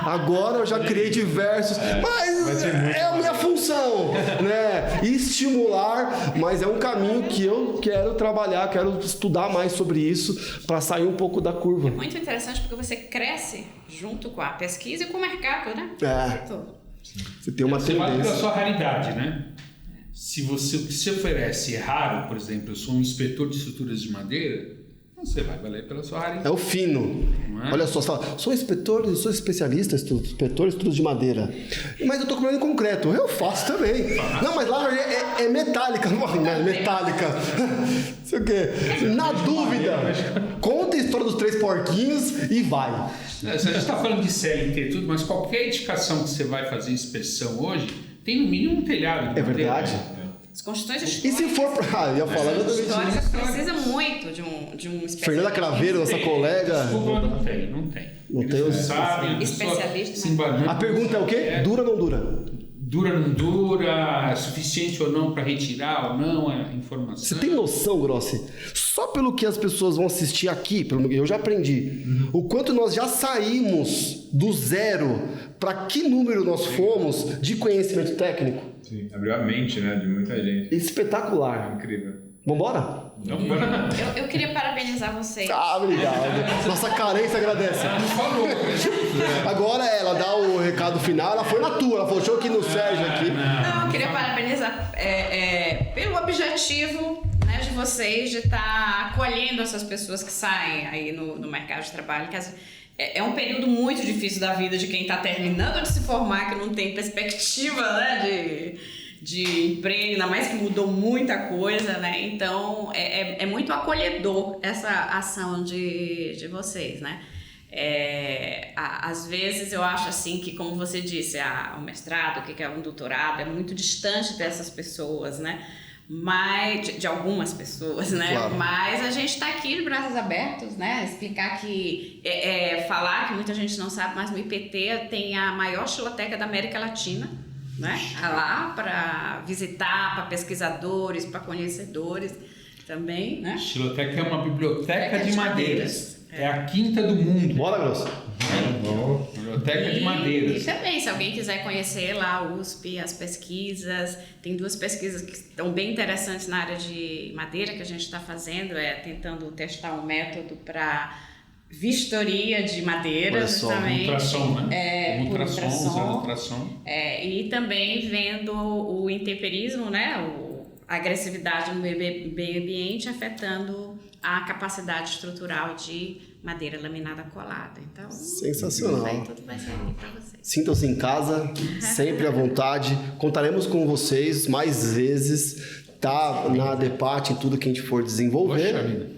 Agora eu já criei diversos... Mas é a minha função, né? Estimular, mas é um caminho que eu quero trabalhar, quero estudar mais sobre isso para sair um pouco da curva. É muito interessante porque você cresce junto com a pesquisa e com o mercado, né? Você tem uma Você vai pela tendência. sua raridade, né? Se você, o que se oferece é raro, por exemplo, eu sou um inspetor de estruturas de madeira, você vai valer pela sua raridade. É o fino. Não é? Olha só, você fala, sou inspetor, sou especialista, inspetor de estudos de madeira. Mas eu tô com problema em concreto. Eu faço também. Não, mas lá é metálica. Não é metálica. Não sei o quê. Na dúvida, conta a história dos 3 porquinhos e vai. A gente está falando de CLT e tudo, mas qualquer edificação que você vai fazer inspeção hoje, tem no mínimo um telhado de É madeira. verdade. As construções E históricas... se for pra... Eu ia falar exatamente históricas isso. precisa muito de um especialista. Fernanda Craveiro, nossa colega. Desculpa, não tem. Não tem Eles os- sabem, a pessoa Especialista, se né? embanando. A pergunta é o quê? Dura ou não dura? Dura, não dura, suficiente ou não para retirar ou não a informação. Você tem noção, Grossi? Só pelo que as pessoas vão assistir aqui, pelo que eu já aprendi, o quanto nós já saímos do zero para que número nós fomos de conhecimento técnico? Sim, abriu a mente, né, de muita gente. Espetacular. Incrível. Vambora? Eu queria parabenizar vocês. Obrigado. Nossa carência agradece. Falou. Agora ela dá o recado final, ela foi na tua, ela falou, deixa eu aqui no Sérgio aqui. Não, eu queria parabenizar pelo objetivo, né, de vocês de estar acolhendo essas pessoas que saem aí no mercado de trabalho. Que é um período muito difícil da vida de quem está terminando de se formar, que não tem perspectiva, né, de emprego, ainda mais que mudou muita coisa, né? Então é muito acolhedor essa ação de vocês, né? Às vezes eu acho assim que, como você disse, o mestrado, o que é um doutorado, é muito distante dessas pessoas, né? Mas, de algumas pessoas, né? Claro. Mas a gente está aqui de braços abertos, né? Explicar que, falar que muita gente não sabe, mas o IPT tem a maior xiloteca da América Latina, né? Lá para visitar, para pesquisadores, para conhecedores também, né? Xiloteca é uma biblioteca de de madeiras. É a quinta do mundo. Bora, Grosso. Biblioteca de E madeiras. também, se alguém quiser conhecer lá a USP, as pesquisas, tem 2 pesquisas que estão bem interessantes na área de madeira que a gente está fazendo, tentando testar um método para vistoria de madeira, Olha só, justamente. Ultrassom, né? Por Ultrassom, ultrassom. usando ultrassom. E também vendo o intemperismo, né, a agressividade no meio ambiente afetando a capacidade estrutural de madeira laminada colada. Então, Sensacional. tudo vai sair para vocês. Sintam-se em casa, sempre à vontade. Contaremos com vocês mais vezes, tá? Na DEPAT, em tudo que a gente for desenvolver. Poxa vida.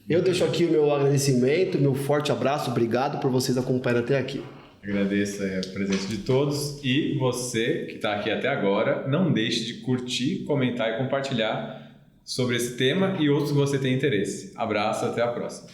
Eu deixo aqui o meu agradecimento, meu forte abraço, obrigado por vocês acompanharem até aqui. Agradeço a presença de todos e você que está aqui até agora, não deixe de curtir, comentar e compartilhar sobre esse tema e outros que você tem interesse. Abraço, até a próxima.